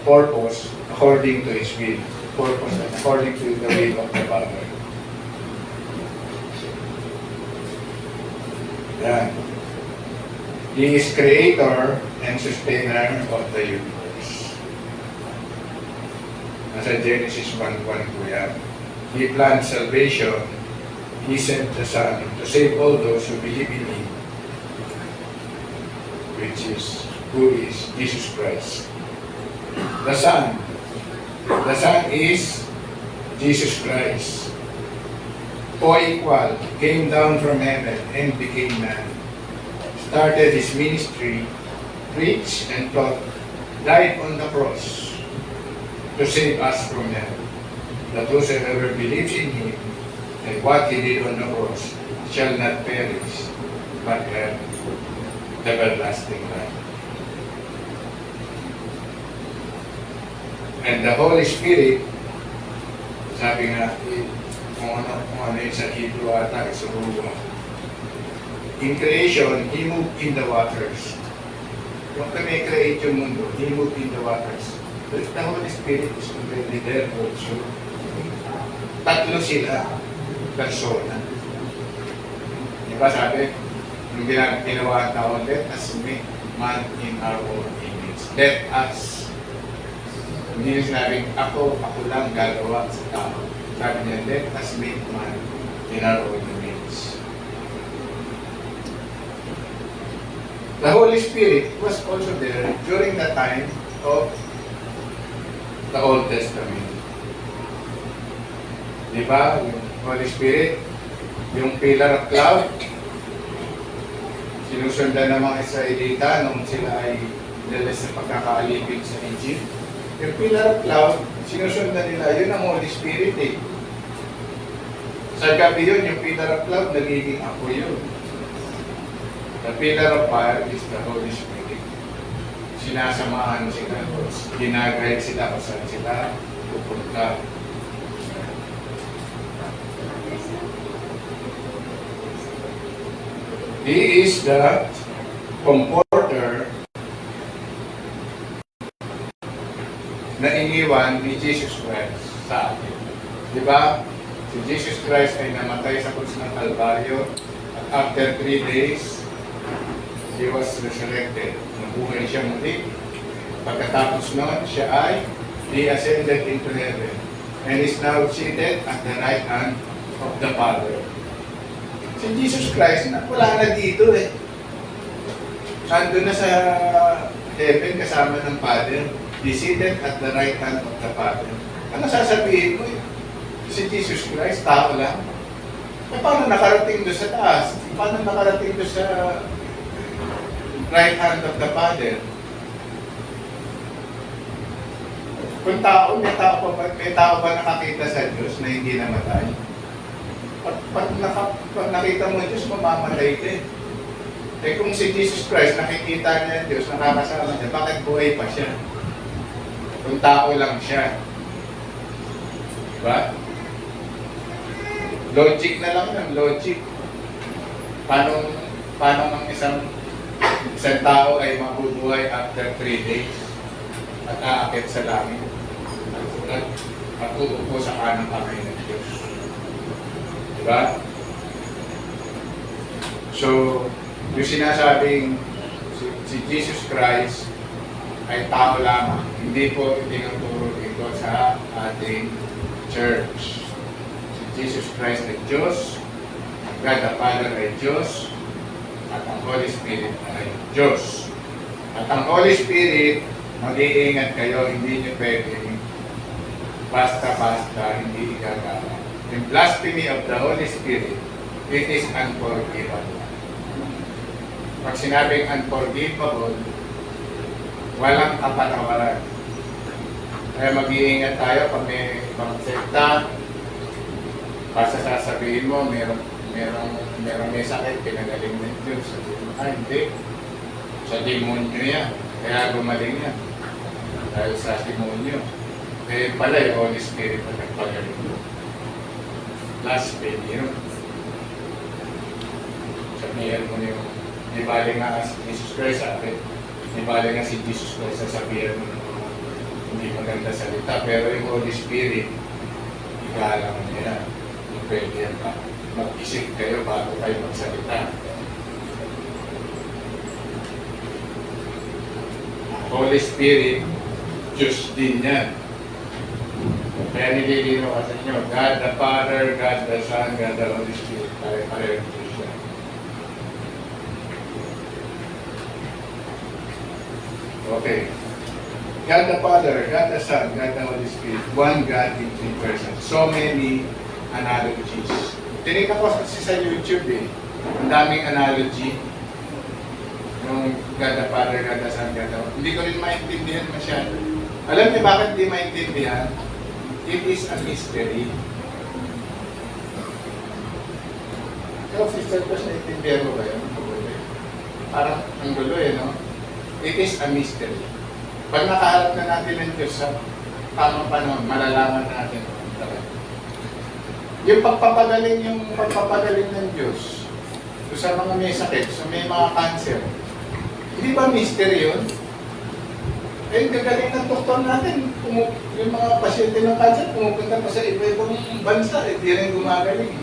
purpose according to His will. Purpose according to the will of the Father. Yan. He is creator and sustainer of the universe. Nasa Genesis 1:1 po yan. He planned salvation. He sent the Son to save all those who believe in Him, who is Jesus Christ. The Son is Jesus Christ. Co-equal, came down from heaven and became man. Started His ministry, preached and taught, died on the cross to save us from hell. That whosoever believes in Him and what He did on the cross shall not perish, but have everlasting life. And the Holy Spirit, sabi nga, kung ano yung sa Hebrew ata. So, in creation, He moved in the waters. Yung kami-create yung mundo, He moved in the waters. But the Holy Spirit is already there also. Tatlo sila, persona. Diba sabi, yung ginawa ang tao, let us make man in our own image. Let us. Hindi yung sinabing, ako lang gagawa sa tao. Sabi niya, let us make man in our own image. The Holy Spirit was also there during the time of the Old Testament. Diba? Yung Holy Spirit, yung pillar of cloud, sinusundan ng mga Israelita nung sila ay dalas sa pagkakaalipin sa Egypt. Yung pillar of cloud, sinusundan nila, yun ang Holy Spirit eh. Sa gabi yun, yung pillar of cloud, nagiging ako yun. The pillar of fire is the Holy Spirit. Sinasamahan sila, ginagayad sila kung saan sila pupunta. He is the comforter na iniwan ni Jesus Christ sa atin. Di ba? Si Jesus Christ ay namatay sa krus ng Kalbaryo at after 3 days, He was resurrected. Nabuhay siya muli. Pagkatapos nun, siya ay He ascended into heaven and is now seated at the right hand of the Father. Si Jesus Christ, wala na dito eh. Nandun na sa heaven kasama ng Father. He seated at the right hand of the Father. Ano sasabihin mo eh? Si Jesus Christ, tao lang. E paano nakarating doon sa taas? Paano nakarating doon sa right hand of the Father? Kung tao, may tao ba nakakita sa Diyos na hindi namatay? Pag nakita mo Diyos, mamamatay ka eh. Eh kung si Jesus Christ, nakikita niya ang Diyos, nakakasama niya, bakit buhay pa siya? Kung tao lang siya. Diba? Logic na lang yan, logic. Paano ang isang tao ay mabubuhay after 3 days at aakit sa langit at uupo sa kanang kamay ng Diyos. Diba? So, yung sinasabing si Jesus Christ ay tao lamang. Hindi po itinuturo ito sa ating church. Si Jesus Christ ay Diyos, God the Father ay Diyos, at ang Holy Spirit ay Diyos. At ang Holy Spirit, mag-iingat kayo, hindi nyo pwedeng basta-basta hindi igagawa. The blasphemy of the Holy Spirit, it is unforgivable. Pag sinabing unforgivable, walang kapatawaran. Kaya mag-iingat tayo pag may ibang sekta, basta sasabihin mo, merong may sakit, pinagaling ng Diyos. Sabihin mo, hindi. Sa demonyo yan. Kaya gumaling yan. Dahil sa demonyo. Eh pala, yung Holy Spirit na nagpagaling mo. Blasphemy yun. Sabihin mo yung, di bali nga si Jesus Christ sabi, di bali nga si Jesus Christ sasabihin mo hindi maganda salita, pero yung Holy Spirit, igalang niya. Yung pwede yan pa. Mag-isip kayo bago kayo magsalita. Holy Spirit, Diyos din yan. Kaya nililino ka sa inyo, God the Father, God the Son, God the Holy Spirit. Pareho Diyos yan. Okay. God the Father, God the Son, God the Holy Spirit. One God in 3 persons. So many analogies. Tinika ko kasi sa YouTube eh. Ang daming analogy. Yung God the Father, God the Son, God the Holy. Hindi ko rin maintindihan masyado. Alam niyo bakit hindi maintindihan? It is a mystery. So, Sister Cos, naiintindihan mo ba yun? Parang ang gulo eh, no? It is a mystery. Pag nakaharap na natin ng Diyos sa tamang panahon, malalaman natin. Yung pagpapagaling ng Diyos, kung sa mga may sakit, sa may mga cancer, hindi ba mystery yun? Eh, gagaling ng doktor natin, yung mga pasyente ng cancer, pumupunta pa sa iba-ibang bansa, eh, di rin gumagaling.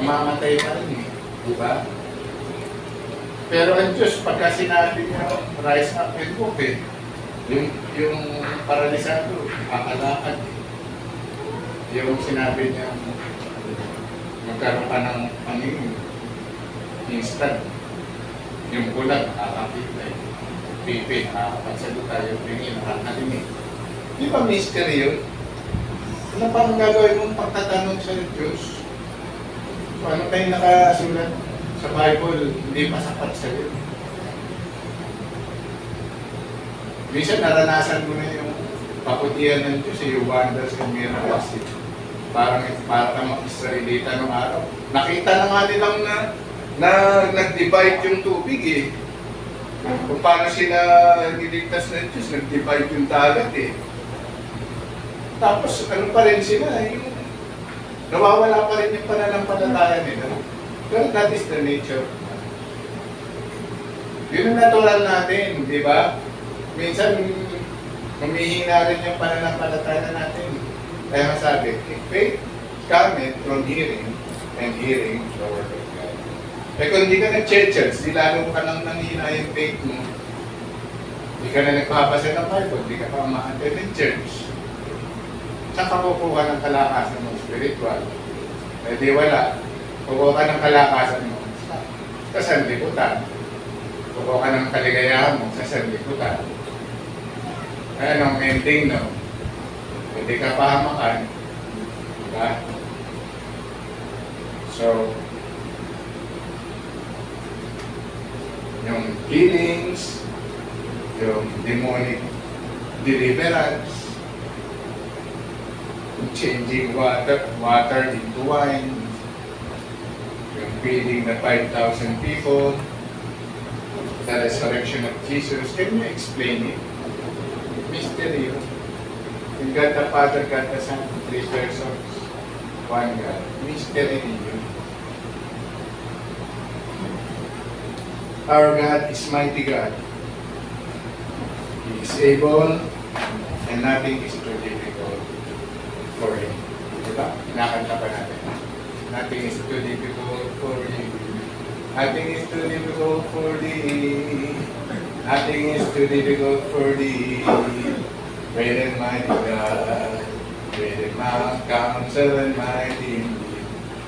Namamatay pa rin eh. Di ba? Pero ang Diyos, pagka sinabi niya, rise up and walk eh. Yung paralisado, kakalakad eh. Yung sinabi niya, magkaroon ka ng pangingin, instant. Yung bulag, nakakakita eh. Pipi, nakakapagsalita, yung pingin, nakakalinig. Di ba mystery yun? Ano pa ang gagawin mong pagtatanong sa Diyos? So, ano tayong nakasulat sa Bible, hindi pa sapat sa iyo? Minsan naranasan mo na yung kaputihan ng Diyos, yung wonders and miracles. Parang kang mag-Israelita nung araw. Nakita na nga nilang na nag-divide yung tubig eh. Kung paano sila niligtas ng Diyos, nag-divide yung dagat eh. Tapos ano pa rin sila, yung nawawala pa rin yung pananampalataya nila. Pero that is the nature. Yun ang natural natin, di ba? Minsan, humihina rin yung pananampalataya natin. Kaya masabi, faith cometh from hearing, and hearing the word of God. Eh kung hindi ka nag-church, di lalo ka lang nanghina yung faith mo. Hindi ka na nagpapasa ng Bible, hindi ka pa ma-attend in church. Saan ka kukuha ng kalakasan mo spiritual? Eh di wala. Kukuha ka ng kalakasan mo sa sanlibutan. Kukuha ka ng kaligayahan mo sa sanlibutan. Kaya anong ending no? Hindi ka pahamakan. Diba? So, yung healings, yung demonic deliverance, changing water into wine, yung feeding the 5,000 people, the resurrection of Jesus. Can you explain it? Mystery. In God the Father, God the Son, three persons, one God. Mystery yun. Our God is mighty God. He is able and nothing is too difficult for Him. Diba? Kinakanta pa natin. Nothing is too difficult for Him. Nothing is too difficult for Thee. Nothing is too difficult for Thee. Great and mighty God. Great and mighty counsel and mighty.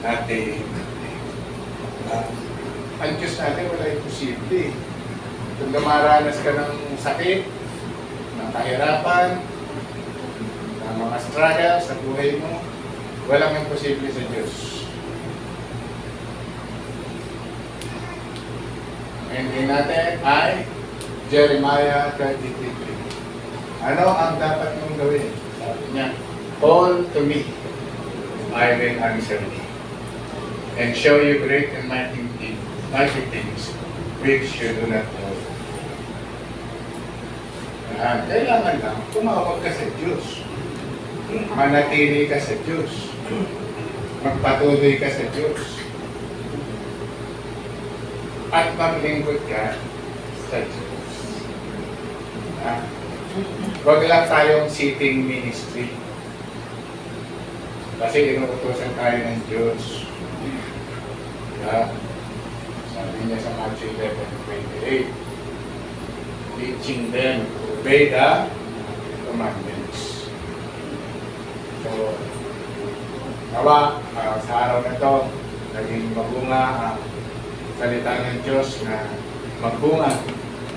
Nothing. Ang Diyos natin wala imposible. Kung dumaranas ka ng sakit, ng kahirapan, ng mga struggle sa buhay mo, walang imposible sa Diyos. Ang ending natin ay Jeremiah 33:3. Ano ang dapat mong gawin? Sabi niya, call to me, I will answer thee, and show you great and mighty things which you do not know. Kailangan lang, tumawag ka sa Diyos. Manatili ka sa Diyos. Magpatuloy ka sa Diyos. At maglingkod ka sa Diyos. Huwag lang tayong sitting ministry. Kasi inuutosan tayo ng Diyos. Sabi niya sa Matthew 11:28, teaching them to obey the commandments. So, nawa, sa araw na ito, naging magbunga ang salita ng Diyos na magbunga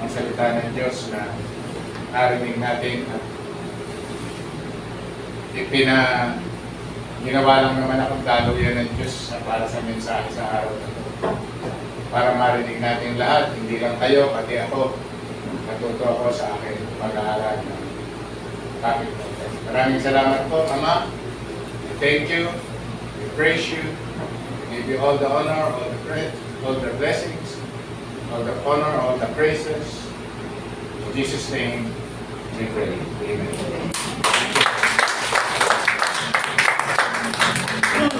ang salita ng Diyos na narinig natin at ginawa lang naman akong daluyan ng Diyos para sa mensahe sa araw na ito. Para marinig natin lahat, hindi lang kayo, pati ako, natuto ako sa akin pag-aaral ng topic na ito. Maraming salamat po, Ama. Thank you. We praise you. We give you all the honor, all the praise, all the blessings, all the honor, all the praises. In Jesus' name, we pray. Amen. Naintindihan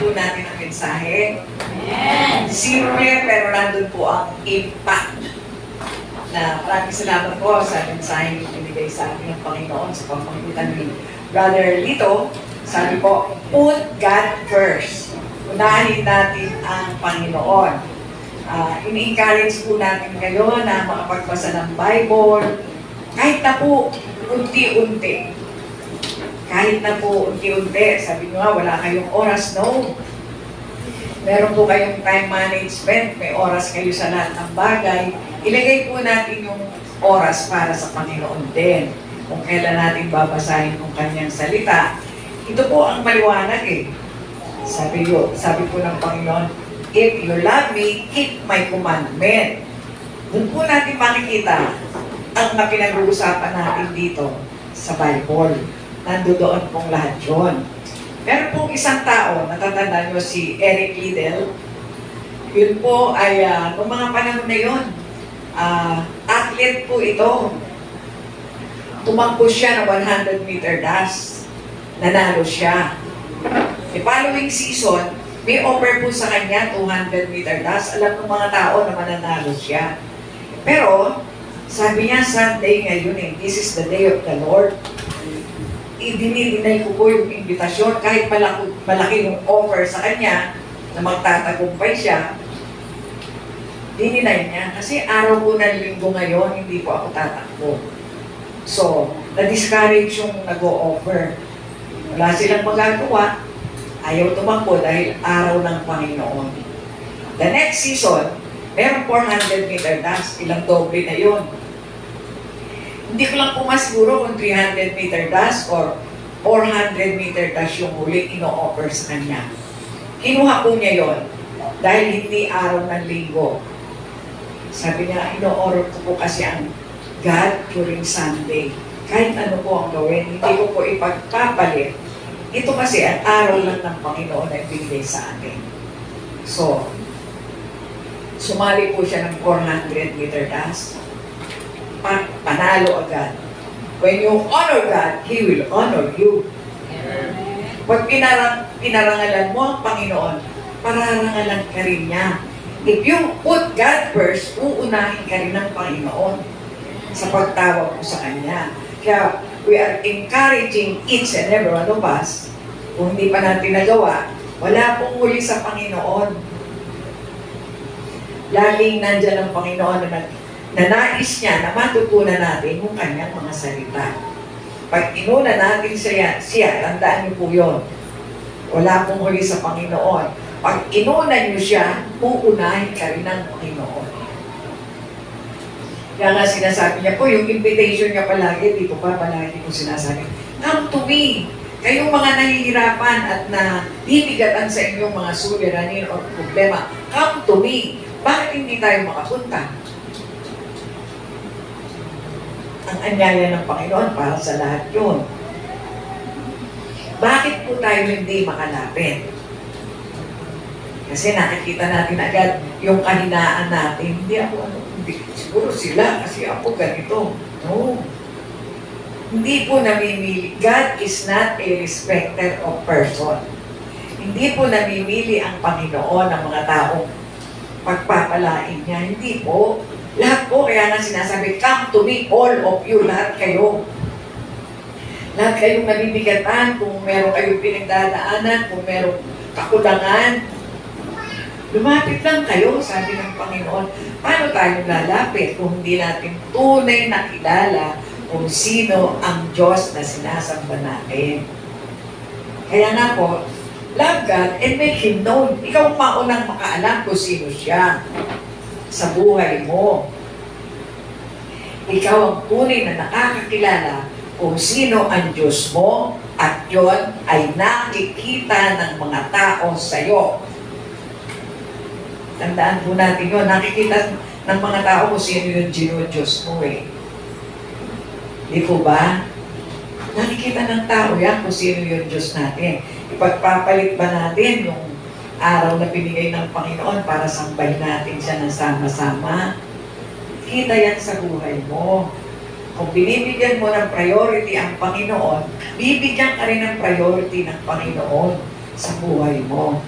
po natin ang mensahe. Simple, pero nandun po ang impact. Na maraming salamat po sa mensahe yung binigay sa akin ng Panginoon sa pamamagitan ni Brother Lito. Sabi po, put God first. Unahin natin ang Panginoon. Ini-encourage po natin kayo na makapagbasa ng Bible. Kahit na po, unti-unti. Kahit na po unti-unti, sabi nyo nga, wala kayong oras, no. Meron po kayong time management, may oras kayo sa lahat ng bagay. Ilagay po natin yung oras para sa Panginoon din. Kung kailan natin babasahin yung kanyang salita. Ito po ang maliwanag eh. Sabi po ng Panginoon, if you love me, keep my commandment. Doon po natin makikita ang pinag-uusapan natin dito sa Bible. Nandoon pong lahat yun. Meron pong isang tao, natatanda nyo si Eric Liddell. Yun po ay, noong mga panahon na yun, athlete po ito. Tumakbo siya ng 100-meter dash. Nanalo siya. The following season, may offer po sa kanya 200-meter dash. Alam ng mga tao na mananalo siya. Pero, sabi niya, Sunday ngayon eh, this is the day of the Lord. Idinidinay ko po yung imbitasyon kahit malaki yung offer sa kanya na magtatagumpay siya, dininay niya. Kasi araw po ng linggo ngayon, hindi po ako tatakbo. So, na-discourage yung nag-o-offer. Wala silang magagawa, ayaw tumakbo dahil araw ng Panginoon. The next season, meron 400-meter dash, ilang doble na yun. Hindi ko lang po masiguro kung 300-meter dash or 400-meter dash yung huli ino-offer sa kanya. Kinuha po niya yon dahil hindi araw ng linggo. Sabi niya, ino-offer ko po kasi ang God during Sunday. Kahit ano po ang gawin, hindi ko po ipagpapalit. Ito kasi ang araw lang ng Panginoon na ibigay sa atin. So, sumali po siya ng 400-meter dash. Panalo agad. When you honor God, He will honor you. Pag pinarangalan mo ang Panginoon, pararangalan ka rin niya. If you put God first, uunahin ka rin ng Panginoon sa pagtawag mo sa Kanya. Kaya we are encouraging each and every one of us, kung hindi pa natin nagawa, wala pong huli sa Panginoon. Laging nandyan ang Panginoon na nais niya na matutunan natin yung kanyang mga salita. Pag inuna natin siya, tandaan niyo po yun. Wala pong huli sa Panginoon. Pag inuna niyo siya, uunahin ka rin ng Panginoon. Kaya nga sinasabi niya po, yung invitation niya palagi, dito pa palagi ko sinasabi, come to me. Kayong mga nahihirapan at na bibigatan sa inyong mga suliranin o problema, come to me. Bakit hindi tayo makapunta? Ang anyaya ng Panginoon para sa lahat yun. Bakit po tayo hindi makalapit? Kasi nakikita natin agad yung kahinaan natin. Hindi ako hindi. Siguro sila kasi ako ganito. No. Hindi po namimili. God is not a respecter of person. Hindi po namimili ang Panginoon ng mga taong pagpapalain niya. Hindi po. Lahat po, kaya nga sinasabi, come to me, all of you, lahat kayo. Lahat kayong nabibigatan, kung meron kayong pinagdadaanan, kung meron kakulangan, lumapit lang kayo, sabi ng Panginoon. Paano tayo lalapit kung hindi natin tunay na kilala kung sino ang Diyos na sinasamba natin? Kaya nga po, love God and make Him known. Ikaw maunang makaalam kung sino siya sa buhay mo. Ikaw ang tunay na nakakakilala kung sino ang Diyos mo at yon ay nakikita ng mga tao sa iyo. Tandaan po natin yun, nakikita ng mga tao kung sino yung Diyos mo eh. Di po ba? Nakikita ng tao yan kung sino yung Diyos natin. Ipagpapalit ba natin araw na binigay ng Panginoon para sambahin natin siya ng sama-sama. Kita yan sa buhay mo. Kung binibigyan mo ng priority ang Panginoon, bibigyan ka rin ng priority ng Panginoon sa buhay mo.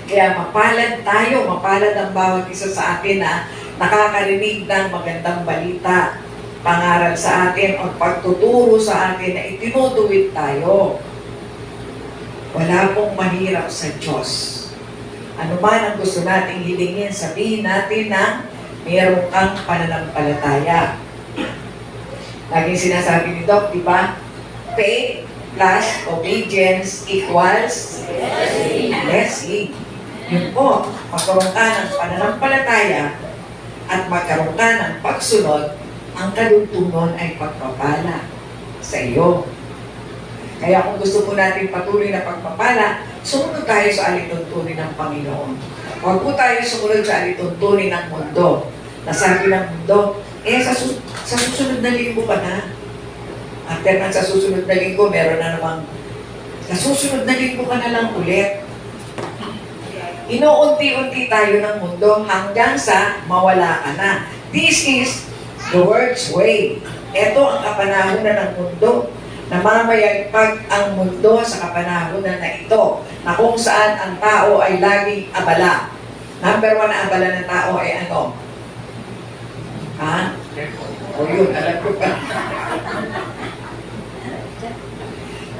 Kaya mapalad tayo, mapalad ang bawat isa sa atin na nakakarinig ng magandang balita, pangaral sa atin o pagtuturo sa atin na itinutuwid tayo. Wala pong mahirap sa Diyos. Ano man ang gusto nating hilingin, sabihin natin na mayroon kang pananampalataya. Laging sinasabi ni Doc, di ba? Faith plus obedience equals blessing. Yun po, magkaroon ka ng pananampalataya at magkaroon ka ng pagsunod, ang kadugtungon ay pagpapala sa iyo. Kaya kung gusto po natin patuloy na pagpapala, sumunod tayo sa alituntunin ng Panginoon. Huwag po tayo sumunod sa alituntunin ng mundo. Nasabi ng mundo, sa susunod na linggo ka na. After ng sa susunod na linggo, meron na namang, sa susunod na linggo ka na lang ulit. Inuunti-unti tayo ng mundo hanggang sa mawala ka na. This is the world's way. Ito ang kapanahunan ng mundo. Namamayagpag ang mundo sa kapanahunan na ito, na kung saan ang tao ay laging abala. Number 1 na abala ng tao ay ano? Ha? O yun, alam ko pa.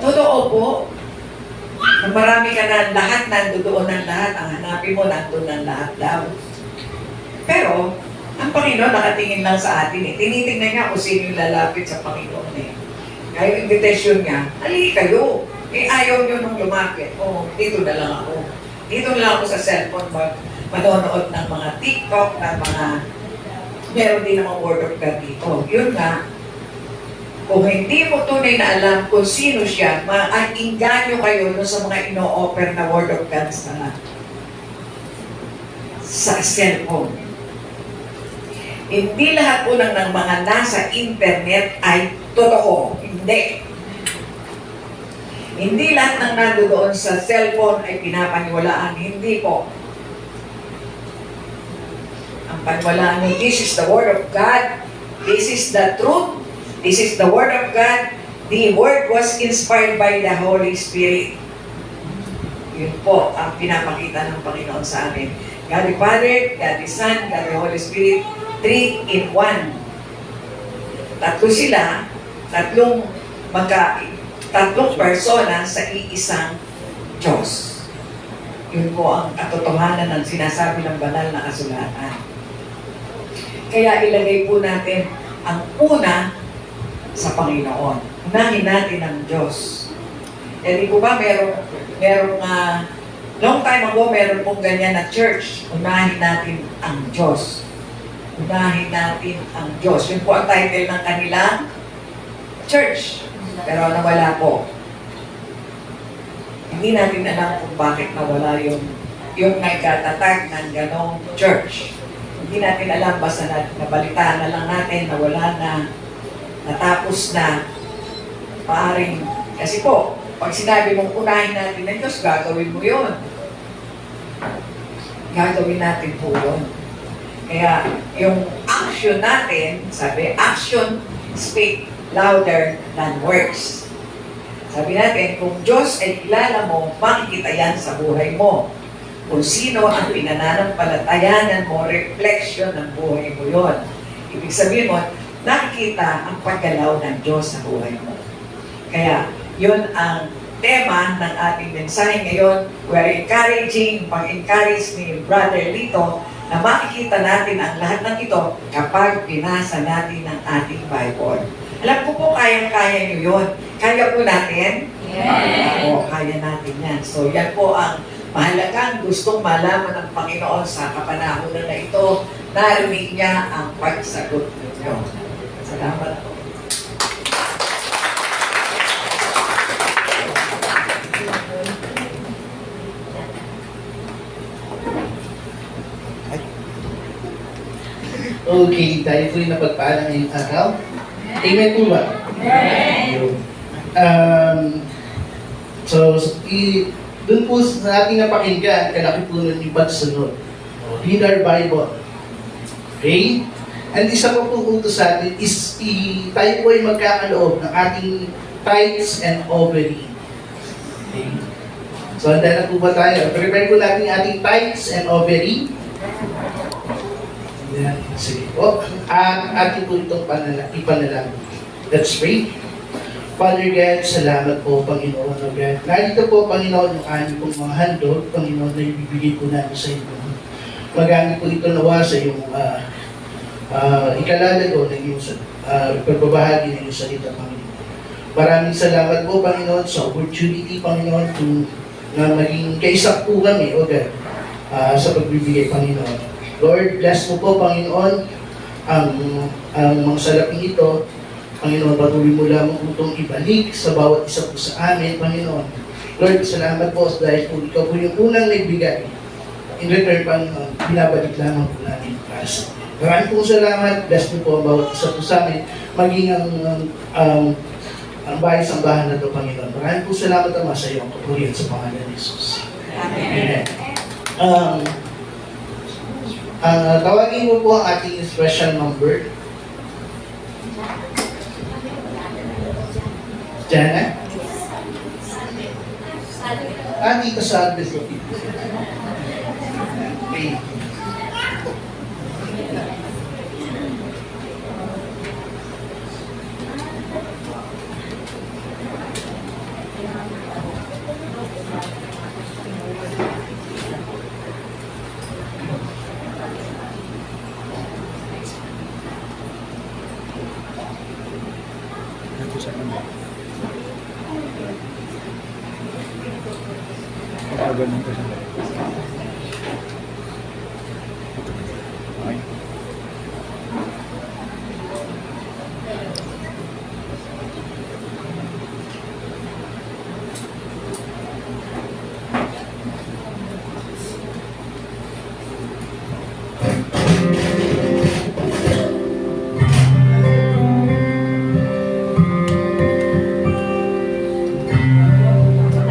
Totoo po, kung marami ka na lahat, nandoon ng lahat, ang hanapin mo, nandun ng lahat daw. Pero, ang Panginoon nakatingin lang sa atin eh. Tinitingnan niya kung sino yung lalapit sa Panginoon eh. Kaya yung invitation niya, halika kayo. Eh, ayaw niyo nung lumapit. Oh, dito na lang ako. Dito na lang ako sa cellphone, manonood ng mga TikTok, ng mga, meron din namang Word of God dito. Yun nga, kung hindi mo tunay na alam kung sino siya, maingganyo kayo sa mga ino-offer na Word of God sa cellphone. Hindi lahat po ng mga nasa internet ay totoo. Hindi. Hindi lahat ng nandoon sa cellphone ay pinapaniwalaan. Hindi po. Ang paniwalaan nyo, this is the Word of God. This is the truth. This is the Word of God. The Word was inspired by the Holy Spirit. Yun po ang pinapakita ng Panginoon sa amin. God the Father, God the Son, God the Holy Spirit, 3 in 1. Tatlo sila, tatlong persona sa iisang Diyos. Yun po ang katotohanan ng sinasabi ng banal na kasulatan. Kaya ilagay po natin ang una sa Panginoon. Unahin natin ang Diyos. Eh di po ba merong long time ago, meron pong ganyan na church. Unahin natin ang Diyos. Unahin natin ang Diyos. Yun po ang title ng kanilang church. Pero nawala po. Hindi natin alam kung bakit nawala yung nagkatatag ng ganong church. Hindi natin alam, basta nabalitaan na lang natin na wala na, natapos na, maaring, kasi po, pag sinabi mong unahin natin ng Diyos, gagawin mo yun. Gagawin natin po yun. Kaya, yung action natin, sabi, action speak louder than words. Sabi natin, kung Diyos ay kilala mo, makikita yan sa buhay mo. Kung sino ang pinananampalatayanan mo, reflection ng buhay mo yon. Ibig sabihin mo, nakikita ang paggalaw ng Diyos sa buhay mo. Kaya, yun ang tema ng ating mensahe ngayon. We're encouraging, pag-encourage ni Brother Lito, na makikita natin ang lahat ng ito kapag pinasa natin ang ating Bible. Alam ko po, kayang-kaya nyo yun. Kaya po natin? Yes. Oo, kaya natin yan. So, yan po ang mahalagang gustong malaman ng Panginoon sa kapanahonan na ito. Narinig niya ang pagsagot ninyo. Salamat po. Okay, tayo po'y napagpaalam ngayong araw. Amen po ba? Amen. So, Doon po sa ating napakinggan, kalaki po nun yung pagsunod. Read our Bible. Okay? And isa pa po utos sa atin is tayo po ay magkakaloob ng ating tithes and offering. Okay? So, handa na po ba tayo? Prepare po natin yung ating tithes and offering. Yan. Sige po. At ating po itong ipanalangin. Let's pray. Father God, salamat po, Panginoon, O God. Narito po, Panginoon, yung aming pong mga handog, Panginoon, na ibibigay po namin sa inyo. Magamit po ito nawa sa iyong ikalalago ng iyong pagbabahagi ng iyong salita, Panginoon. Maraming salamat po, Panginoon, sa opportunity, Panginoon, na maging kaisa po kami, O God, sa pagbibigay, Panginoon. Lord, bless mo po, Panginoon, ang mga salaping ito. Panginoon, patuloy mo lamang itong ibalik sa bawat isa po sa amin, Panginoon. Lord, salamat po dahil po ikaw po yung unang nagbigay. In return, Panginoon, binabalik lamang po natin para sa amin. Maraming pong salamat. Bless mo po ang bawat isa po sa amin. Maging ang bahay sambahan na ito, Panginoon. Maraming pong salamat naman sa iyong kapurihan sa pangalan ni Jesus. Amen. Tawagin mo po ang ating special number. Jana? Dito sa Advent. Okay. Ganun ko siya. Okay.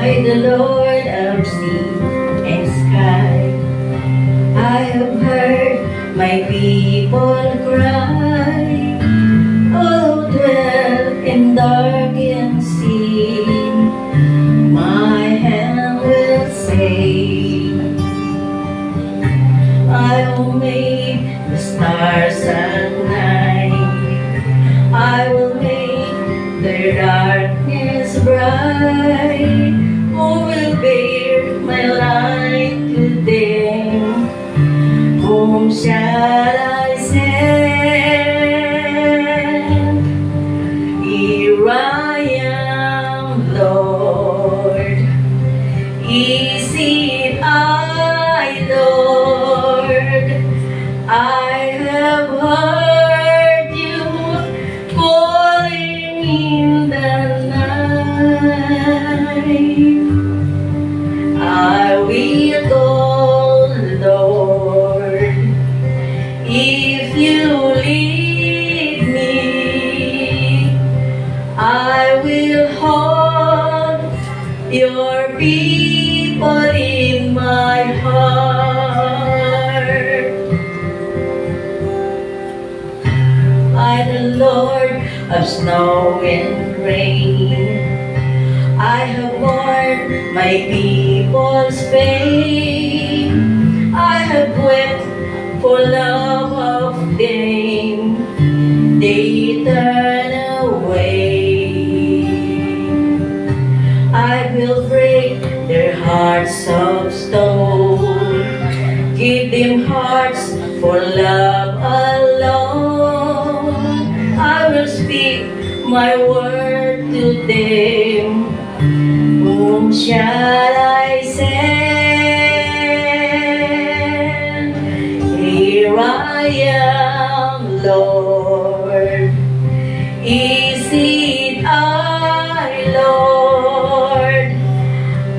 I, the Lord of sea and sky, I have heard my people cry, oh, dwell in darkened sea, my hand will save. I will make the stars at night, I will make their darkness bright. Who will bear my light today? Whom shall I send? Here I am, Lord. Is it I, Lord? I have heard you calling in the night. I will go, Lord, if you lead me. I will hold your people in my heart. I, the Lord of snow and rain, I have borne my people's pain. I have wept for love of them. They turn away. I will break their hearts of stone, give them hearts for love alone. I will speak my word to them. Whom shall I send? Here I am, Lord. Is it I, Lord?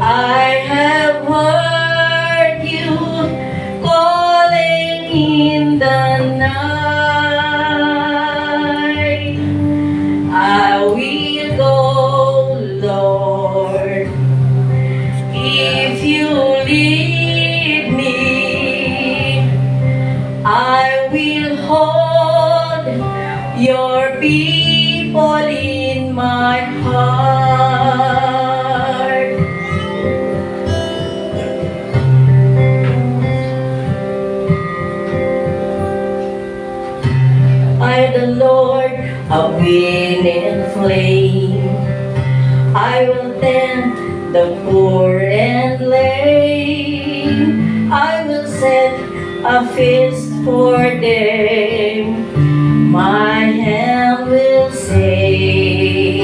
I have heard you calling in the night. I will go, Lord. If your people in my heart. I, the Lord, a wind and flame. I will tend the poor and lame. I will set a feast for them. My hand will save.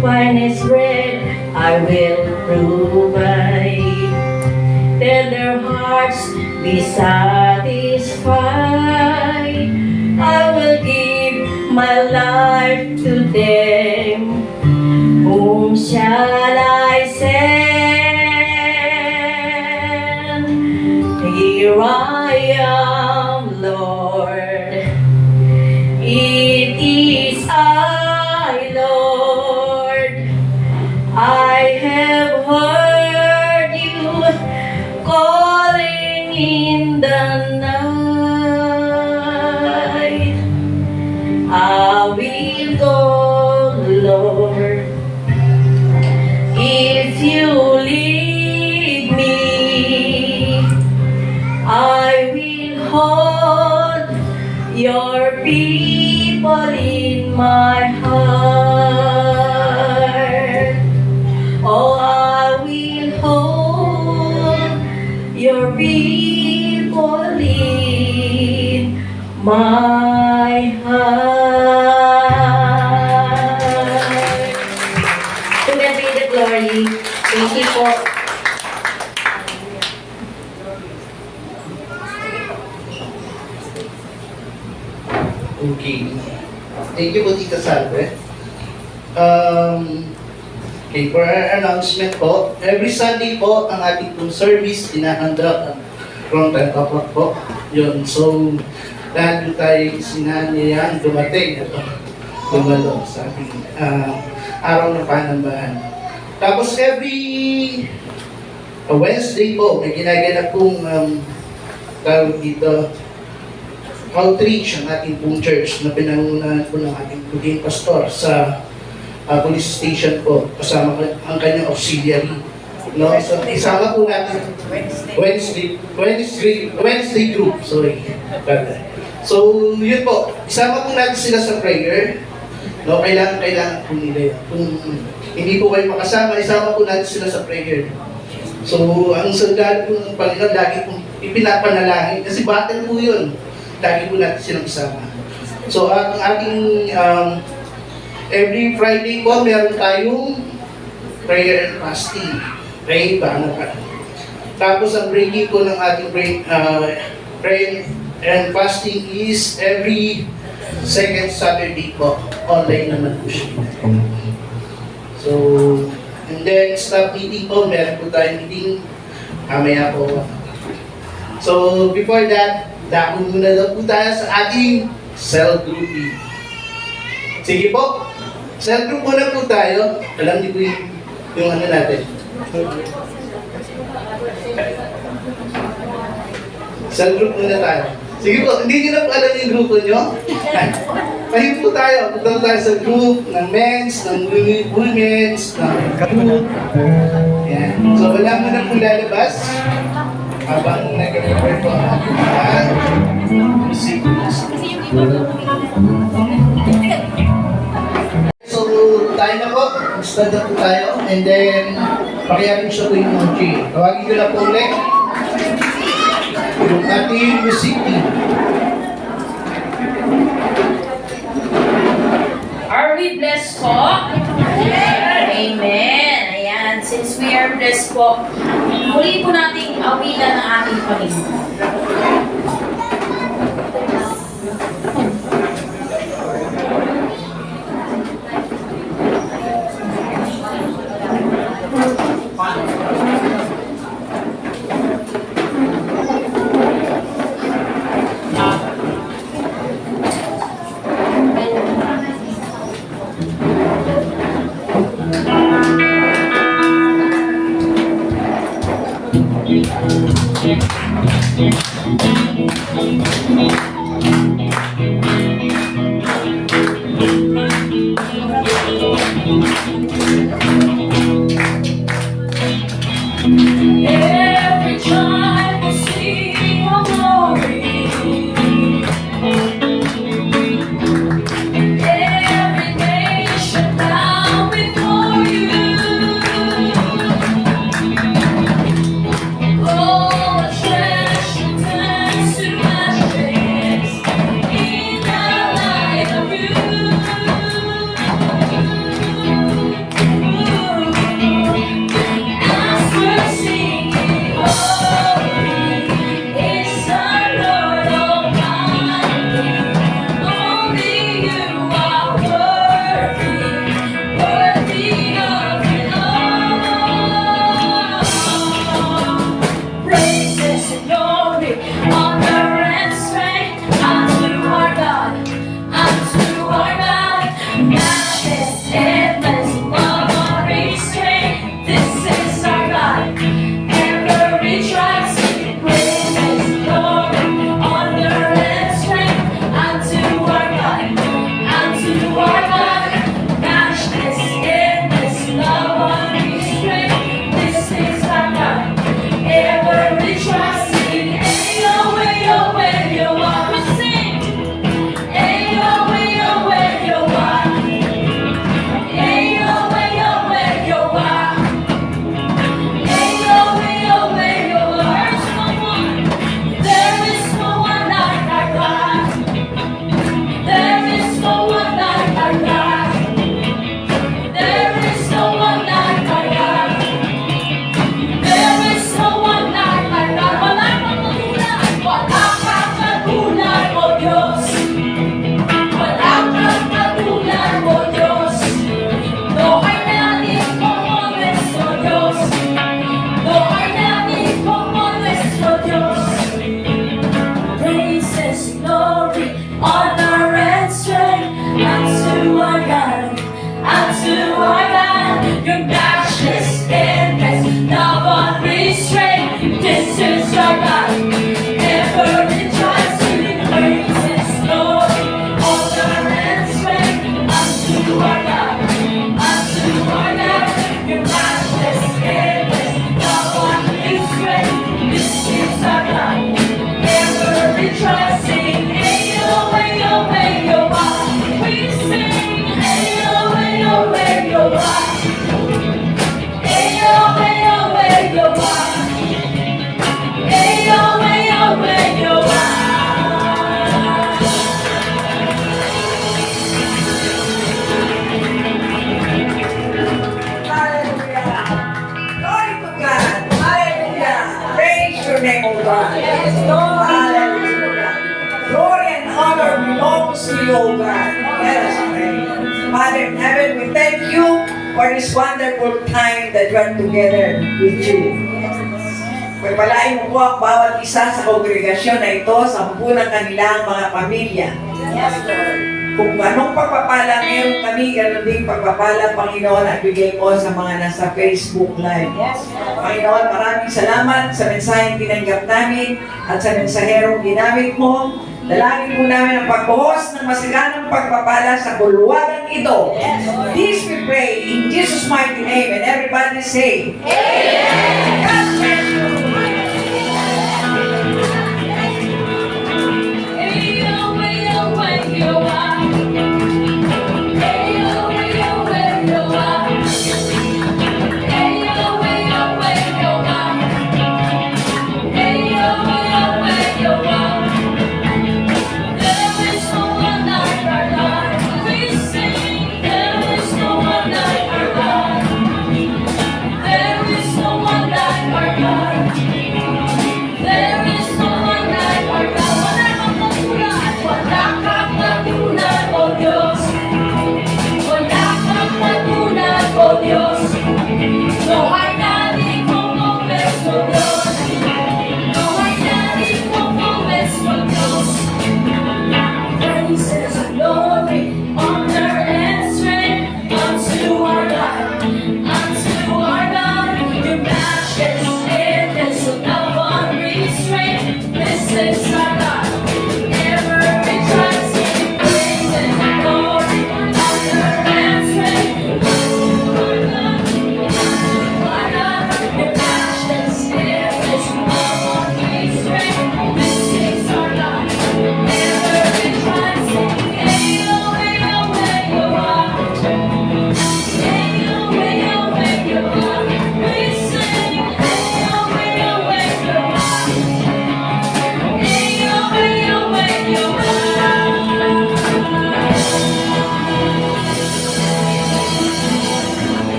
Wine is red, I will provide. Then their hearts be satisfied. I will give my life to them. Whom shall I send? Here I am, Lord. It is I, Lord. I have heard you calling in the night. I will go, Lord, if you lead me. I will hold your people in my heart. Oh, I will hold your people in my heart. To God be the glory. Thank you po. Okay. Thank you po, Tita Salve. Okay, for our announcement po, every Sunday po, ang ating pong service, inahanda from 10 o'clock po. Yun, so, lahat po tayo sinanayang dumating at dumalo sa ating araw ng panambahan. Tapos every Wednesday po, may ginaganap pong tawag dito, outreach ang ating pong church na pinangunahan po ng ating puging pastor sa police station po kasama ang kanyang auxiliary. No? So, isama po natin Wednesday group. Sorry. So, yun po. Isama po natin sila sa prayer. No, kailangan po nila yun. Kung hindi po kayo makasama, isama po natin sila sa prayer. So, ang sandal po ng Panginoon, lagi pong ipinapanalangin. Kasi battle po yun. Lagi po natin silang isama. So, ang ating every Friday po, meron tayong prayer and fasting. Pray ba? Ano pa? Tapos, ang breaking po ng ating prayer and fasting is every second Saturday po. Online naman po siya. So, and then staff meeting po, meron po tayong meeting mamaya po. So, before that, dako muna daw po tayo sa ating cell grouping. Sige po, cell group muna po tayo. Alam niyo po yung ano natin. Cell group muna tayo. Sige po, hindi niyo na po alam yung grupo nyo. Ayun po tayo. Punta tayo sa group ng men's, ng women's, ng youth. Yan. So wala mo na po lalabas. Habang nag-refer po ang music. So tayo na po. Stand up po tayo. And then, pakiyarin siya po yung emoji. Tawagin ko na po ulit. Yung ating music team. Are we blessed po? Amen. Ayan. Since we are blessed po, muli po nating awitan ng ating Panginoon. belongs to you, O God. Let us pray. Father in heaven, we thank you for this wonderful time that we are together with you. Pagpalain mo po ang bawat isa sa kongregasyon na ito sa ng kanilang mga pamilya. Kung anong pagpapala meron kami, ganun din pagpapala, Panginoon, at bigay mo sa mga nasa Facebook Live. Panginoon, maraming salamat sa mensaheng tinanggap namin at sa mensaherong ginamit mo. Dalangin po namin ang pagbuhos ng masaganang pagpapala sa bulwagan ito. This we pray in Jesus' mighty name, and everybody say, Amen. God bless you.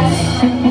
Yes.